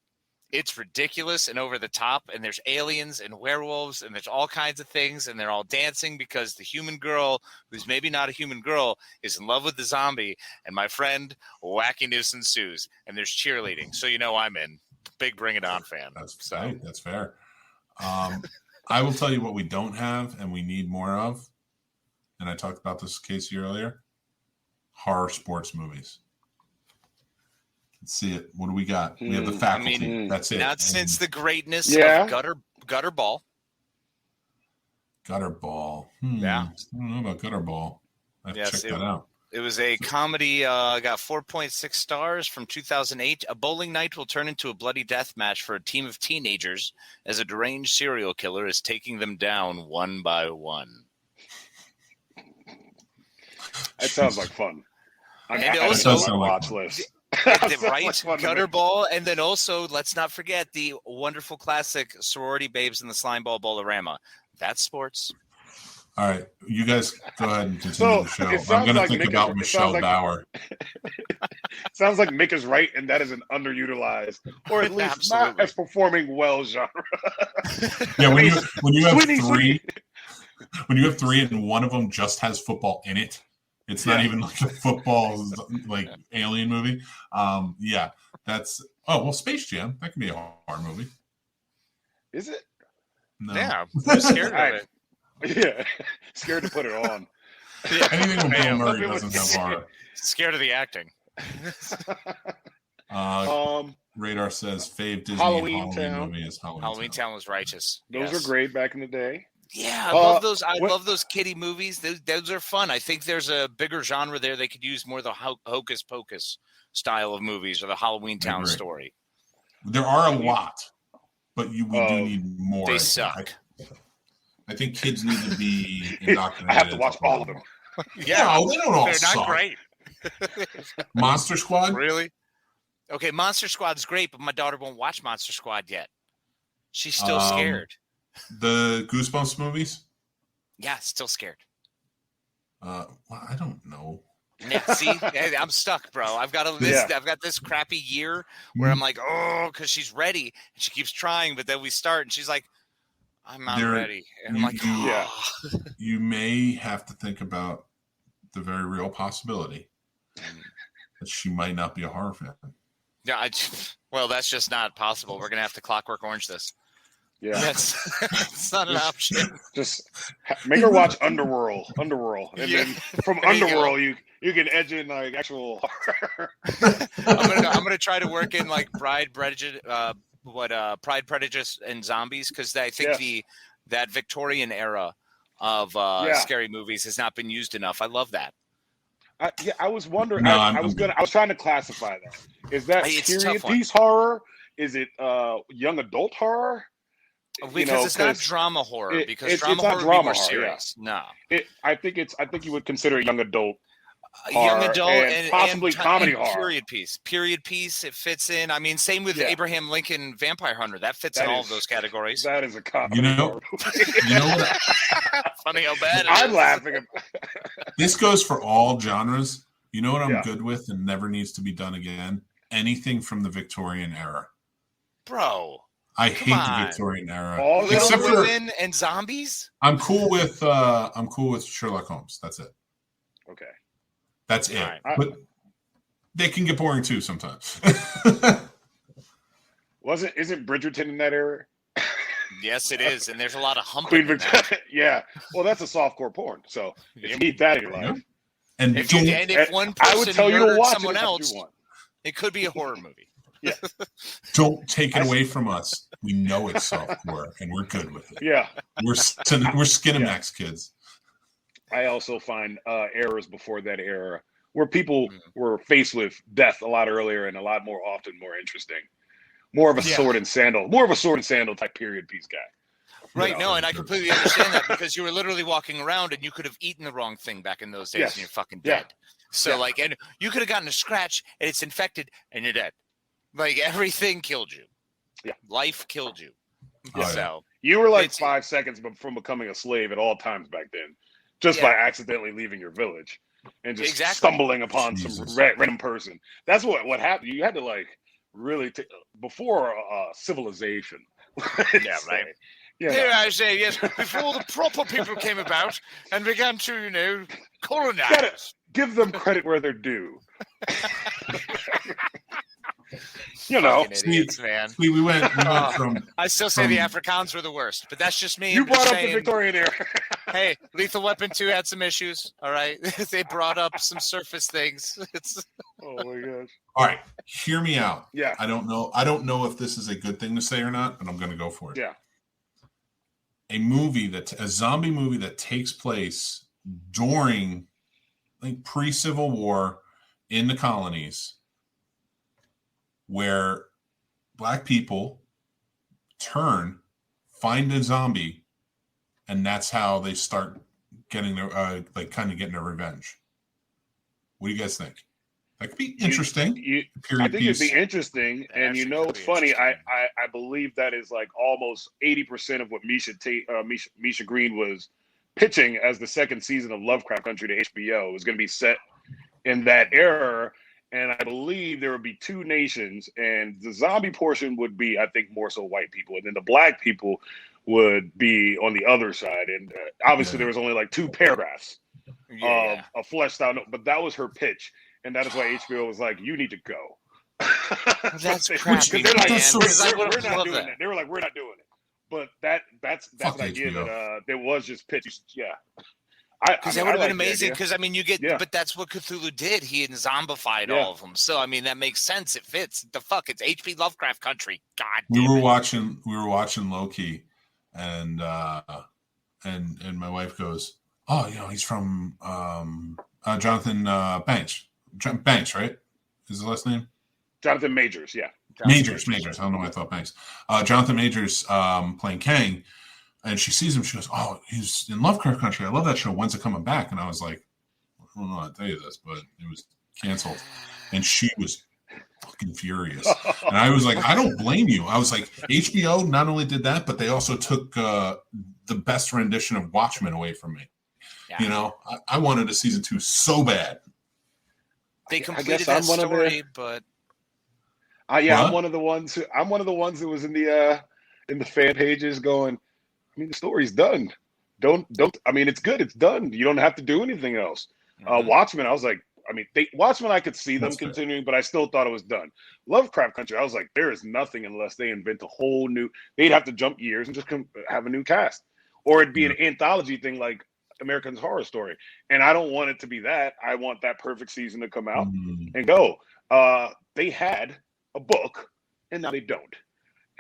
It's ridiculous and over the top, and there's aliens and werewolves, and there's all kinds of things, and they're all dancing because the human girl, who's maybe not a human girl, is in love with the zombie, and my friend, wacky news ensues, and there's cheerleading. So I'm in. Big Bring It On fan. That's right. That's fair. I will tell you what we don't have and we need more of, and I talked about this, Casey, earlier, horror sports movies. Let's see it. What do we got? We have the Faculty. That's it. Not since the greatness of Gutterball. Gutterball. Yeah. I don't know about Gutterball. I have to check that out. It was a comedy, got 4.6 stars from 2008. A bowling night will turn into a bloody death match for a team of teenagers as a deranged serial killer is taking them down one by one. That sounds like fun. And also, watch list. Right, Gutterball, and then also let's not forget the wonderful classic Sorority Babes and the Slimeball Bolorama. That's sports. All right, you guys go ahead and continue the show. I'm going to think about Michelle Bauer. Sounds like Mick is right, and that is an underutilized, or at least not as performing well genre. Yeah, when you have three and one of them just has football in it. It's not even like a football like alien movie. That's Space Jam. That can be a horror movie. Is it? No. Yeah, I'm scared of it. Yeah, scared to put it on. Yeah. Anything with Bill Murray doesn't have horror. Scared of the acting. Radar says fave Disney Halloween movie is Halloween Town was righteous. Those were great back in the day. Yeah, I love those. I love those kiddie movies. Those are fun. I think there's a bigger genre there. They could use more of the Hocus Pocus style of movies or the Halloween Town story. There are a lot, but we do need more. They suck. I think kids need to be indoctrinated. I have to watch all of them. Yeah, no, they don't all they're suck. not great. Monster Squad? Really? Okay, Monster Squad's great, but my daughter won't watch Monster Squad yet. She's still scared. The Goosebumps movies? Yeah, still scared. I don't know. Yeah, see, I'm stuck, bro. I've got this crappy year where I'm like, because she's ready and she keeps trying, but then we start and she's like, I'm not ready. And I'm like, You may have to think about the very real possibility that she might not be a horror fan. Yeah, that's just not possible. We're gonna have to Clockwork Orange this. Yeah, that's not an option. Just make her watch Underworld, and then from Underworld you can edge in like actual horror. I'm gonna try to work in like Pride, Prejudice, and Zombies, because I think that Victorian era of scary movies has not been used enough. I love that. I was wondering. No, I was trying to classify that. Is that It's a period tough one. piece horror? Is it young adult horror? Because it's not drama horror. Because drama horror would be more serious. No, I think you would consider it young adult. Young adult and possibly comedy and horror. Period piece. It fits in. I mean, same with Abraham Lincoln Vampire Hunter. That fits in all of those categories. That is a comedy. You know what? Funny how bad it I'm is. laughing. This goes for all genres. You know what I'm good with and never needs to be done again? Anything from the Victorian era. Bro. I hate the Victorian era. Little Women and Zombies? I'm cool with Sherlock Holmes. That's it. Okay. That's it. Right. But they can get boring too sometimes. Isn't Bridgerton in that era? Yes, it is. And there's a lot of humping. Queen Victoria. Yeah. Well, that's a softcore porn. So if you need that in your life. And if one person murdered someone else, it could be a horror movie. Yeah. Don't take it away from us. We know it's softcore and we're good with it. Yeah. We're Skinemax kids. I also find eras before that era where people were faced with death a lot earlier and a lot more often more interesting. More of a sword and sandal type period piece guy. Right. No, and I completely understand that because you were literally walking around and you could have eaten the wrong thing back in those days and you're fucking dead. So and you could have gotten a scratch and it's infected and you're dead. Like everything killed you. Yeah. Life killed you. So you were like 5 seconds from becoming a slave at all times back then. Just by accidentally leaving your village and just stumbling upon some random person. That's what happened. You had to like really before civilization. Yeah, right. Yeah. Here I say, yes, before the proper people came about and began to, colonize. Give them credit where they're due. Idiots, man. We went from. I still say the Afrikaans were the worst, but that's just me. You brought up the Victorian era. Hey, Lethal Weapon 2 had some issues. All right, they brought up some surface things. Oh my gosh! All right, hear me out. Yeah. I don't know if this is a good thing to say or not, but I'm going to go for it. Yeah. A zombie movie that takes place during, like, pre-Civil War in the colonies, where black people find a zombie, and that's how they start getting their kind of getting their revenge. What do you guys think? That could be interesting. I think it'd be interesting, and it's funny. I believe that is like almost 80% of what Misha Green was pitching as the second season of Lovecraft Country to HBO was going to be set in that era. And I believe there would be two nations, and the zombie portion would be, I think, more so white people, and then the black people would be on the other side. And obviously, there was only like 2 paragraphs of fleshed out, but that was her pitch, and that is why HBO was like, "You need to go." That's crappy. They're like, we're not doing it. They were like, "We're not doing it." But that's an idea that there was just pitched. Yeah. Because that would have been amazing. Because but that's what Cthulhu did. He zombified all of them. So I mean, that makes sense. It fits. It's H.P. Lovecraft Country. God. We were watching Loki, and my wife goes, "Oh, he's from Jonathan Banks. Banks, right? Is the last name? Jonathan Majors. Yeah. Majors. I don't know why I thought Banks. Jonathan Majors playing Kang. And she sees him. She goes, "Oh, he's in Lovecraft Country. I love that show. When's it coming back?" And I was like, "I don't know how to tell you this, but it was canceled." And she was fucking furious. And I was like, "I don't blame you." I was like, HBO not only did that, but they also took the best rendition of Watchmen away from me. Yeah. I wanted a season 2 so bad. They completed that story, but I'm one of the ones that was in the fan pages going, the story's done. Don't. It's good. It's done. You don't have to do anything else. Watchmen, I was like, Watchmen, I could see them continuing, but I still thought it was done. Lovecraft Country, I was like, there is nothing unless they invent a whole new. They'd have to jump years and just have a new cast, or it'd be an anthology thing like American Horror Story. And I don't want it to be that. I want that perfect season to come out and go. They had a book, and now they don't.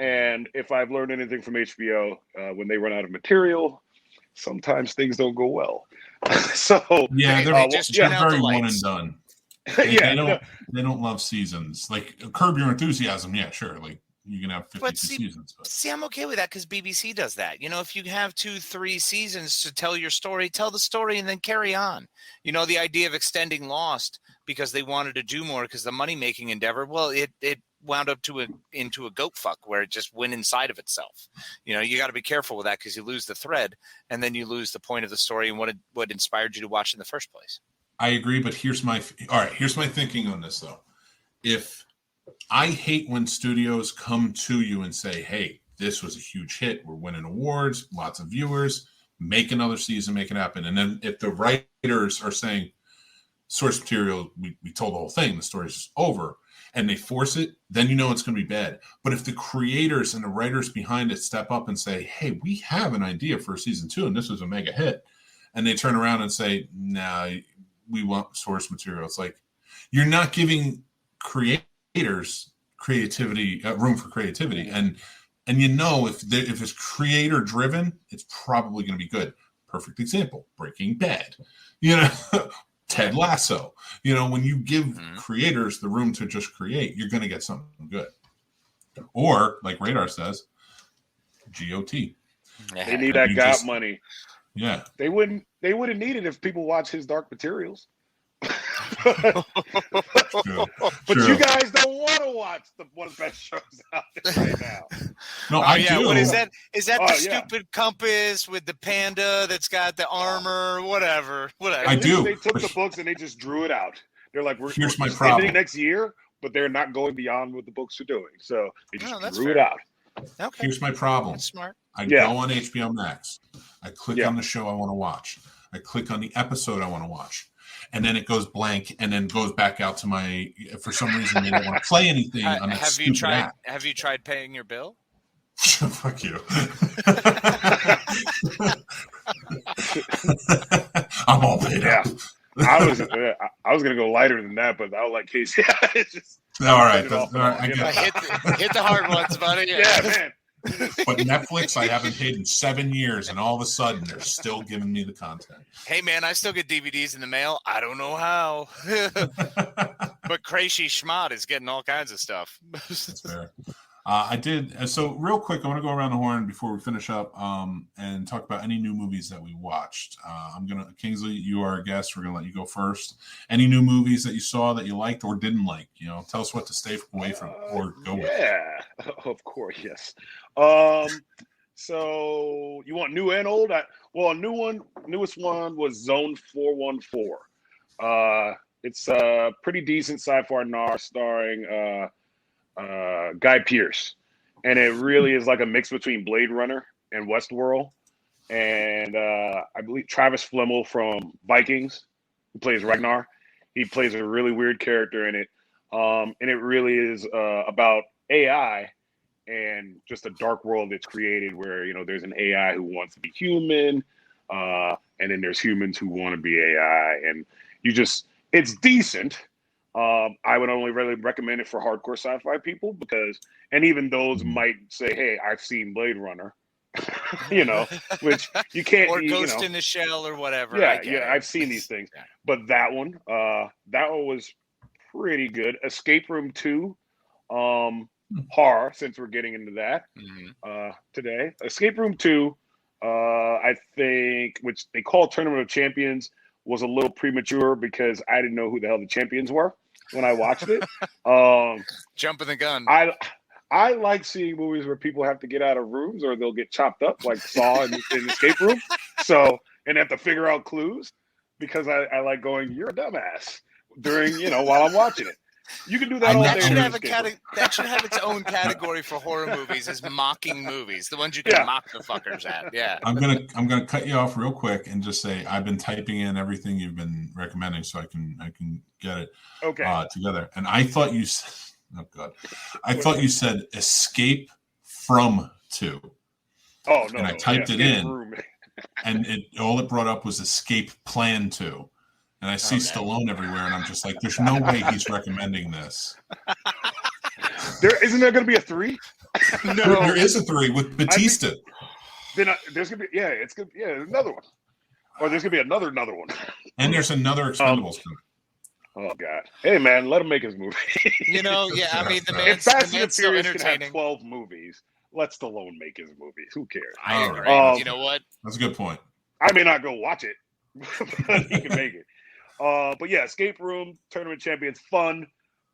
And if I've learned anything from HBO, when they run out of material, sometimes things don't go well. So Yeah, They just they're turn out the very one and lights. done. yeah, They don't love seasons. Like Curb Your Enthusiasm, yeah, sure. Like you can have 52 seasons. But See, I'm okay with that because BBC does that. If you have 2-3 seasons to tell your story, tell the story and then carry on. The idea of extending Lost because they wanted to do more because the money-making endeavor, well, it wound up into a goat fuck where it just went inside of itself. You got to be careful with that because you lose the thread and then you lose the point of the story and what inspired you to watch in the first place. I agree, but here's my thinking on this though. If I hate when studios come to you and say, hey, this was a huge hit. We're winning awards, lots of viewers, make another season, make it happen. And then if the writers are saying source material, we told the whole thing, the story's over, and they force it, then it's going to be bad. But if the creators and the writers behind it step up and say, hey, we have an idea for season 2, and this was a mega hit, and they turn around and say, nah, we want source material. It's like you're not giving creators creativity, room for creativity, and if it's creator driven, it's probably going to be good. Perfect example: Breaking Bad. Ted Lasso. When you give creators the room to just create, you're going to get something good. Or like Radar says, GOT. they need that GOT money. Yeah, they wouldn't need it if people watch his Dark Materials. True. But you guys don't want to watch one of the best shows out there right now. No, I do. What is that? Is that the stupid compass with the panda that's got the armor? Whatever. I do. They took the books and they just drew it out. They're like, here's my ending problem next year, but they're not going beyond what the books are doing. So they just drew fair. it out. Okay. Here's my problem. That's smart. I go on HBO Max. I click on the show I want to watch. I click on the episode I want to watch. And then it goes blank and then goes back out to my, for some reason, they don't want to play anything on that stupid app. Have you tried paying your bill? Fuck you. I'm all paid up. I was gonna go lighter than that, but I was like, Casey, it's just all right. Hit the hard ones, buddy. Yeah, man. But Netflix, I haven't paid in 7 years, and all of a sudden, they're still giving me the content. Hey, man, I still get DVDs in the mail. I don't know how. But Crazy Schmott is getting all kinds of stuff. That's fair. I did. So real quick, I want to go around the horn before we finish up and talk about any new movies that we watched. Kingsley, you are a guest. We're going to let you go first. Any new movies that you saw that you liked or didn't like? Tell us what to stay away from or go with. Yeah, of course, yes. So you want new and old? Newest one was Zone 414. It's a pretty decent sci-fi noir starring Guy Pearce, and it really is like a mix between Blade Runner and Westworld. And I believe Travis Fimmel from Vikings, who plays Ragnar, he plays a really weird character in it. And it really is about AI and just a dark world that's created where there's an AI who wants to be human, and then there's humans who want to be AI, and it's decent. I would only really recommend it for hardcore sci-fi people and even those might say, hey, I've seen Blade Runner, which you can't. Or Ghost in the Shell or whatever. Yeah, I've seen these things. Yeah. But that one was pretty good. Escape Room 2, horror, since we're getting into that today. Escape Room 2, I think, which they call Tournament of Champions, was a little premature because I didn't know who the hell the champions were when I watched it. Jumping the gun. I like seeing movies where people have to get out of rooms or they'll get chopped up, like Saw in Escape Room. And have to figure out clues, because I like going, you're a dumbass, during while I'm watching it. You can do that all day. That should have its own category for horror movies, as mocking movies, the ones you can mock the fuckers at. Yeah. I'm gonna cut you off real quick and just say I've been typing in everything you've been recommending so I can get it together. And I thought you said, oh god, I thought you said Escape from 2. Oh no! And I typed it in, and all it brought up was Escape Plan 2. And I see Stallone everywhere, and I'm just like, there's no way he's recommending this. Isn't there going to be a 3? There is a 3 with Batista. Then there's gonna be it's gonna another one, or there's gonna be another one. And there's another Expendables coming. Oh God! Hey man, let him make his movie. I mean, the if man's Fast and the still Furious can have entertaining. 12 movies, let Stallone make his movies. Who cares? I agree. You know what? That's a good point. I may not go watch it, but he can make it. But yeah, Escape Room Tournament Champions, fun.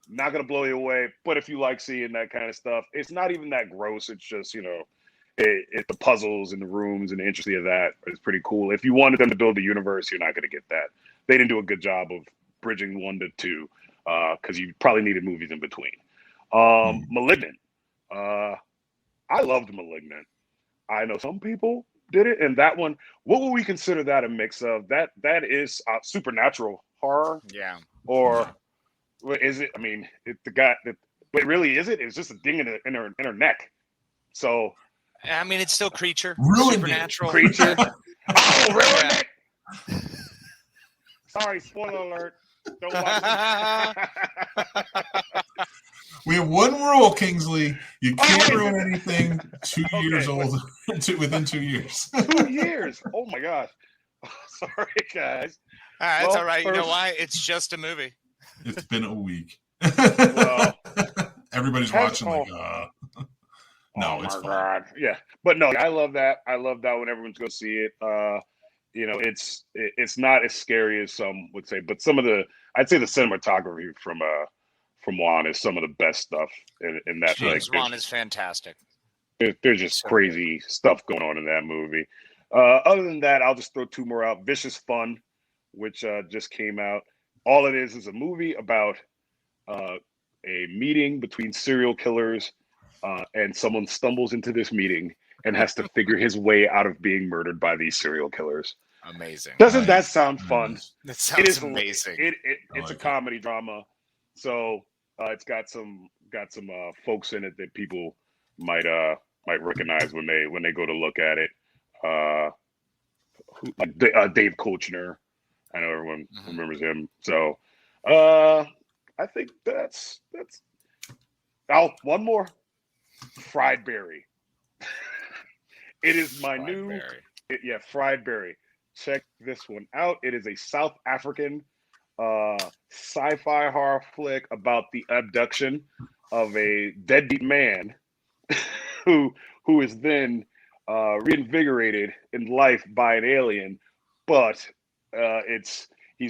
Not gonna blow you away, but if you like seeing that kind of stuff, it's not even that gross. It's just the puzzles and the rooms and the intricacy of that is pretty cool. If you wanted them to build a universe, you're not gonna get that. They didn't do a good job of bridging 1 to 2 because you probably needed movies in between. Malignant. I loved Malignant. I know some people did it, and that one. What would we consider that a mix of? That is supernatural horror. Yeah. Or is it? I mean, but really, is it? It's just a ding in her neck. So. I mean, it's still creature. Ruined Supernatural. Creature. Oh, ruined it. Sorry, spoiler alert. Don't watch it. We have one rule, Kingsley. You can't ruin anything 2 years old within 2 years. 2 years. Oh my gosh. Sorry, guys. It's all right. You know why? It's just a movie. It's been a week. Well, everybody's watching no, it's my fun. God. Yeah. But no, I love that. I love that when everyone's going to see it. It's not as scary as some would say, but I'd say the cinematography from Juan is some of the best stuff in that. James Wan is fantastic. There's just crazy stuff going on in that movie. Other than that, I'll just throw 2 more out. Vicious Fun, which just came out. All it is a movie about a meeting between serial killers, and someone stumbles into this meeting and has to figure his way out of being murdered by these serial killers. Amazing. Doesn't that sound fun? That sounds amazing. It's a comedy drama, so it's got some folks in it that people might recognize when they go to look at it. Dave Kochner, I know everyone remembers him. So I think that's. Oh, one more. Fried Berry. It is my new. Fried Berry. Check this one out. It is a South African sci-fi horror flick about the abduction of a deadbeat man who is then reinvigorated in life by an alien, but he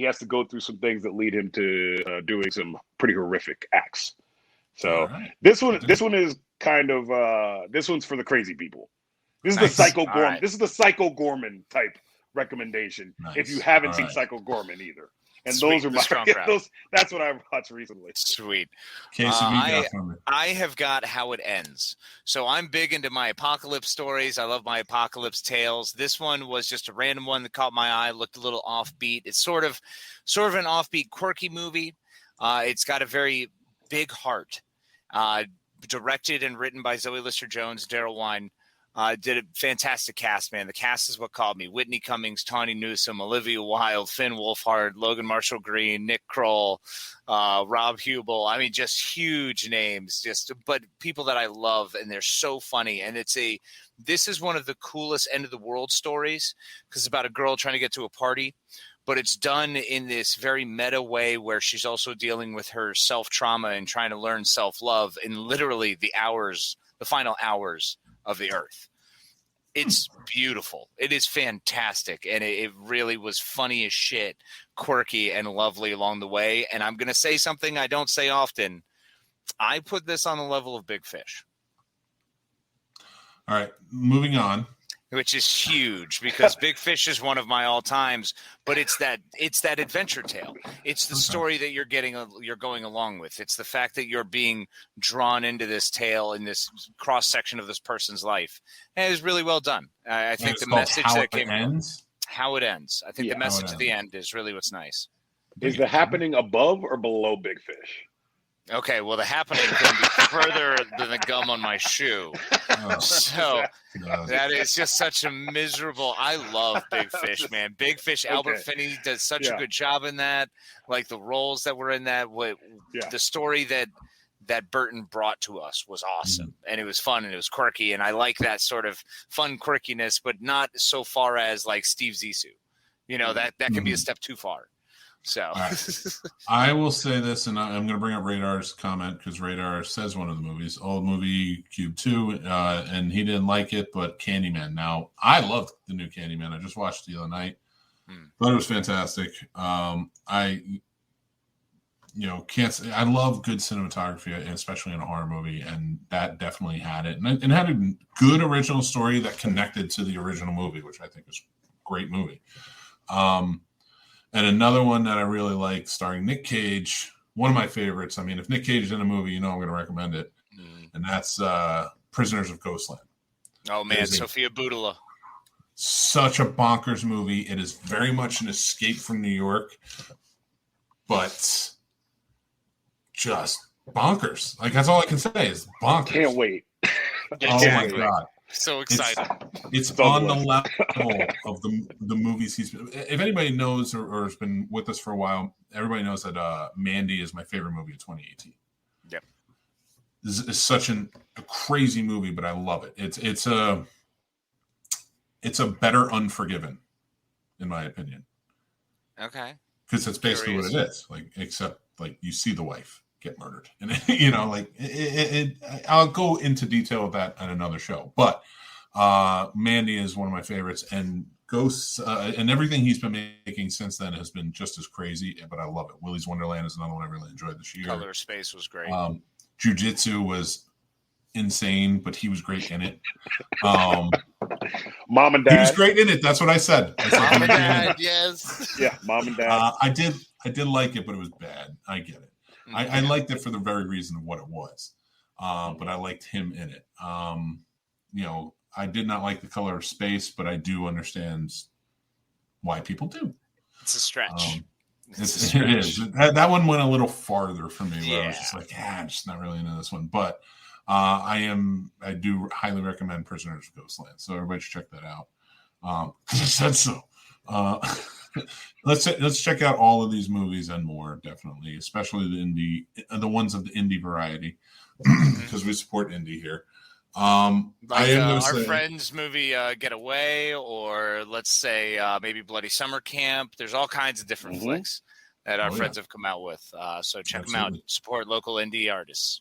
has to go through some things that lead him to doing some pretty horrific acts. So this one is kind of this one's for the crazy people. This is the Psycho Gorman. Right. This is the Psycho Gorman type recommendation. Nice. If you haven't seen Psycho Gorman either, and Sweet. Those are my that's what I've watched recently. Sweet. I have got How It Ends. So I'm big into my apocalypse stories. I love my apocalypse tales. This one was just a random one that caught my eye. Looked a little offbeat. It's sort of an offbeat, quirky movie. It's got a very big heart. Directed and written by Zoe Lister-Jones, Daryl Wine. Did a fantastic cast, man. The cast is what called me. Whitney Cummings, Tawny Newsome, Olivia Wilde, Finn Wolfhard, Logan Marshall Green, Nick Kroll, Rob Hubel. I mean, just huge names, but people that I love, and they're so funny. And this is one of the coolest end of the world stories because it's about a girl trying to get to a party, but it's done in this very meta way where she's also dealing with her self-trauma and trying to learn self-love in literally the final hours of the earth. It's beautiful. It is fantastic. And it really was funny as shit, quirky and lovely along the way. And I'm going to say something I don't say often. I put this on the level of Big Fish. All right, moving on. Which is huge because Big Fish is one of my all times, but it's that adventure tale. It's the story that you're going along with. It's the fact that you're being drawn into this tale in this cross section of this person's life. And it was really well done. I think the message that came how it ends. I think the message at the end is really what's nice. Is the happening above or below Big Fish? Okay, well, the happening can be further than the gum on my shoe. So that is just such a miserable. I love Big Fish, man. Big Fish. Albert Finney does such a good job in that. Like the roles that were in that. The story that that Burton brought to us was awesome, and it was fun and it was quirky, and I like that sort of fun quirkiness, but not so far as like Steve Zissou. That can be a step too far. So right. I will say this, and I'm going to bring up Radar's comment because Radar says one of the movies, old movie Cube 2, and he didn't like it, but Candyman. Now, I loved the new Candyman. I just watched it the other night. Thought it was fantastic. I can't say I love good cinematography, especially in a horror movie, and that definitely had it. And had a good original story that connected to the original movie, which I think was a great movie. And another one that I really like, starring Nick Cage, one of my favorites. I mean, if Nick Cage is in a movie, I'm going to recommend it. And that's Prisoners of Ghostland. Oh, man, Sophia Boutella. Such a bonkers movie. It is very much an escape from New York, but just bonkers. Like, that's all I can say is bonkers. Can't wait. Oh, my God. So excited. It's on the level of the movies he's been. If anybody knows or has been with us for a while, everybody knows that Mandy is my favorite movie of 2018. Yep. This is such a crazy movie, but I love it. It's a better Unforgiven, in my opinion. Okay. Because that's basically what it is. Like, except like you see the wife get murdered, and I'll go into detail of that on another show. But Mandy is one of my favorites, and Ghosts and everything he's been making since then has been just as crazy. But I love it. Willy's Wonderland is another one I really enjoyed this year. Color Space was great. Jiu-Jitsu was insane, but he was great in it. Mom and Dad. He was great in it. That's what I said. Mom and Dad, yes. Yeah, Mom and Dad. I did like it, but it was bad. I get it. I liked it for the very reason of what it was. But I liked him in it. I did not like The Color of Space, but I do understand why people do. It's a stretch. It is. That one went a little farther for me. Where I was just like, I'm just not really into this one. But I do highly recommend Prisoners of Ghostland. So everybody should check that out. Because I said so. Let's check out all of these movies and more, definitely, especially the ones of the indie variety, because we support indie here. Our friend's movie Get Away, or let's say maybe Bloody Summer Camp. There's all kinds of different flicks that our friends have come out with. So check them out. Support local indie artists.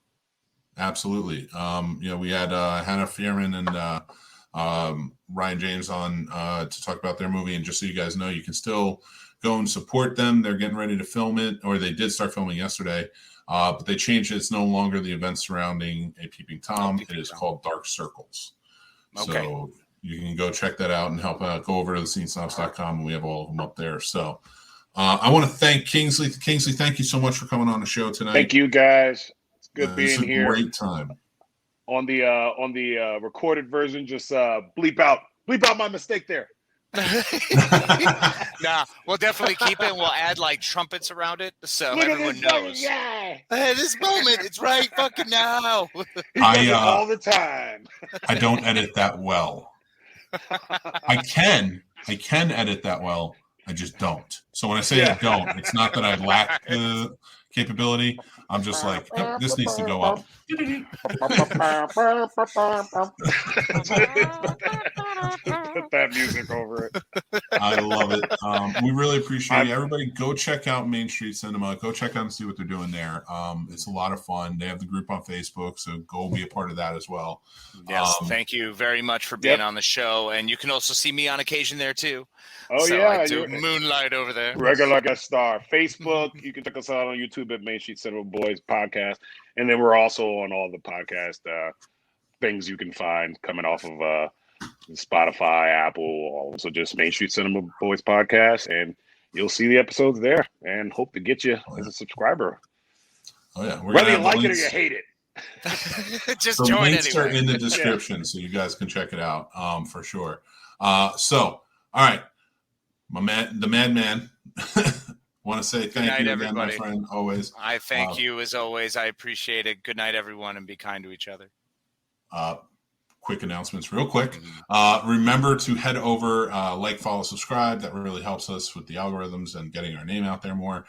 Absolutely. We had Hannah Fierman and Ryan James on to talk about their movie. And just so you guys know, you can still go and support them. They're getting ready to film it, or they did start filming yesterday. But they changed it. It's no longer the event surrounding A Peeping Tom. It is called Dark Circles. Okay. So you can go check that out and help out. Go over to the scenesnobs.com, and we have all of them up there. So I want to thank Kingsley. Kingsley, thank you so much for coming on the show tonight. Thank you, guys. It's good being here. Great time. On the recorded version, just bleep out my mistake there. Nah, we'll definitely keep it. We'll add like trumpets around it so Look everyone knows. Yeah. Hey, this moment, it's right fucking now. All the time. I don't edit that well. I can edit that well. I just don't. So when I say I don't, it's not that I lack the capability. I'm just like, oh, this needs to go up. Put that music over it. I love it. We really appreciate it. Everybody go check out Main Street Cinema. Go check out and see what they're doing there. It's a lot of fun. They have the group on Facebook, so go be a part of that as well. Yes, thank you very much for being on the show. And you can also see me on occasion there too. Oh, so yeah. I do moonlight over there. Regular guest star. Facebook. You can check us out on YouTube at Main Street Cinema Boys Podcast. And then we're also on all the podcast things you can find coming off of Spotify, Apple, also just Main Street Cinema Boys Podcast. And you'll see the episodes there and hope to get you as a subscriber. Oh, yeah. Whether you like it or you hate it. Just join links anyway. Are in the description, so you guys can check it out for sure. So, all right. The madman. Want to say thank you again, my friend, always. I thank you as always. I appreciate it. Good night, everyone, and be kind to each other. Quick announcements real quick. Remember to head over, like, follow, subscribe. That really helps us with the algorithms and getting our name out there more.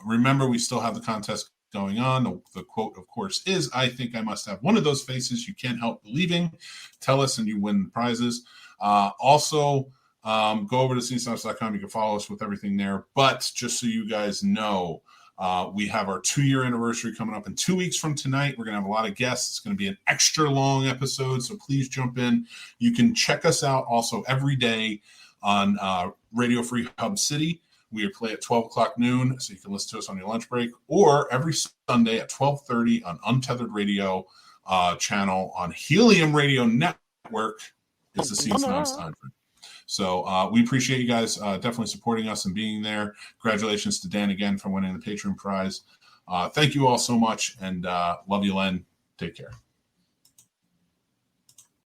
Remember, we still have the contest going on. The quote, of course, is, I think I must have one of those faces you can't help believing. Tell us and you win prizes. Also, go over to scenesnobs.com. You can follow us with everything there. But just so you guys know, we have our 2-year anniversary coming up in 2 weeks from tonight. We're going to have a lot of guests. It's going to be an extra long episode, so please jump in. You can check us out also every day on Radio Free Hub City. We play at 12 o'clock noon, so you can listen to us on your lunch break, or every Sunday at 12:30 on Untethered Radio channel on Helium Radio Network. It's the Scene Snobs time. So we appreciate you guys definitely supporting us and being there. Congratulations to Dan again for winning the Patreon prize. Thank you all so much, and love you, Len. Take care.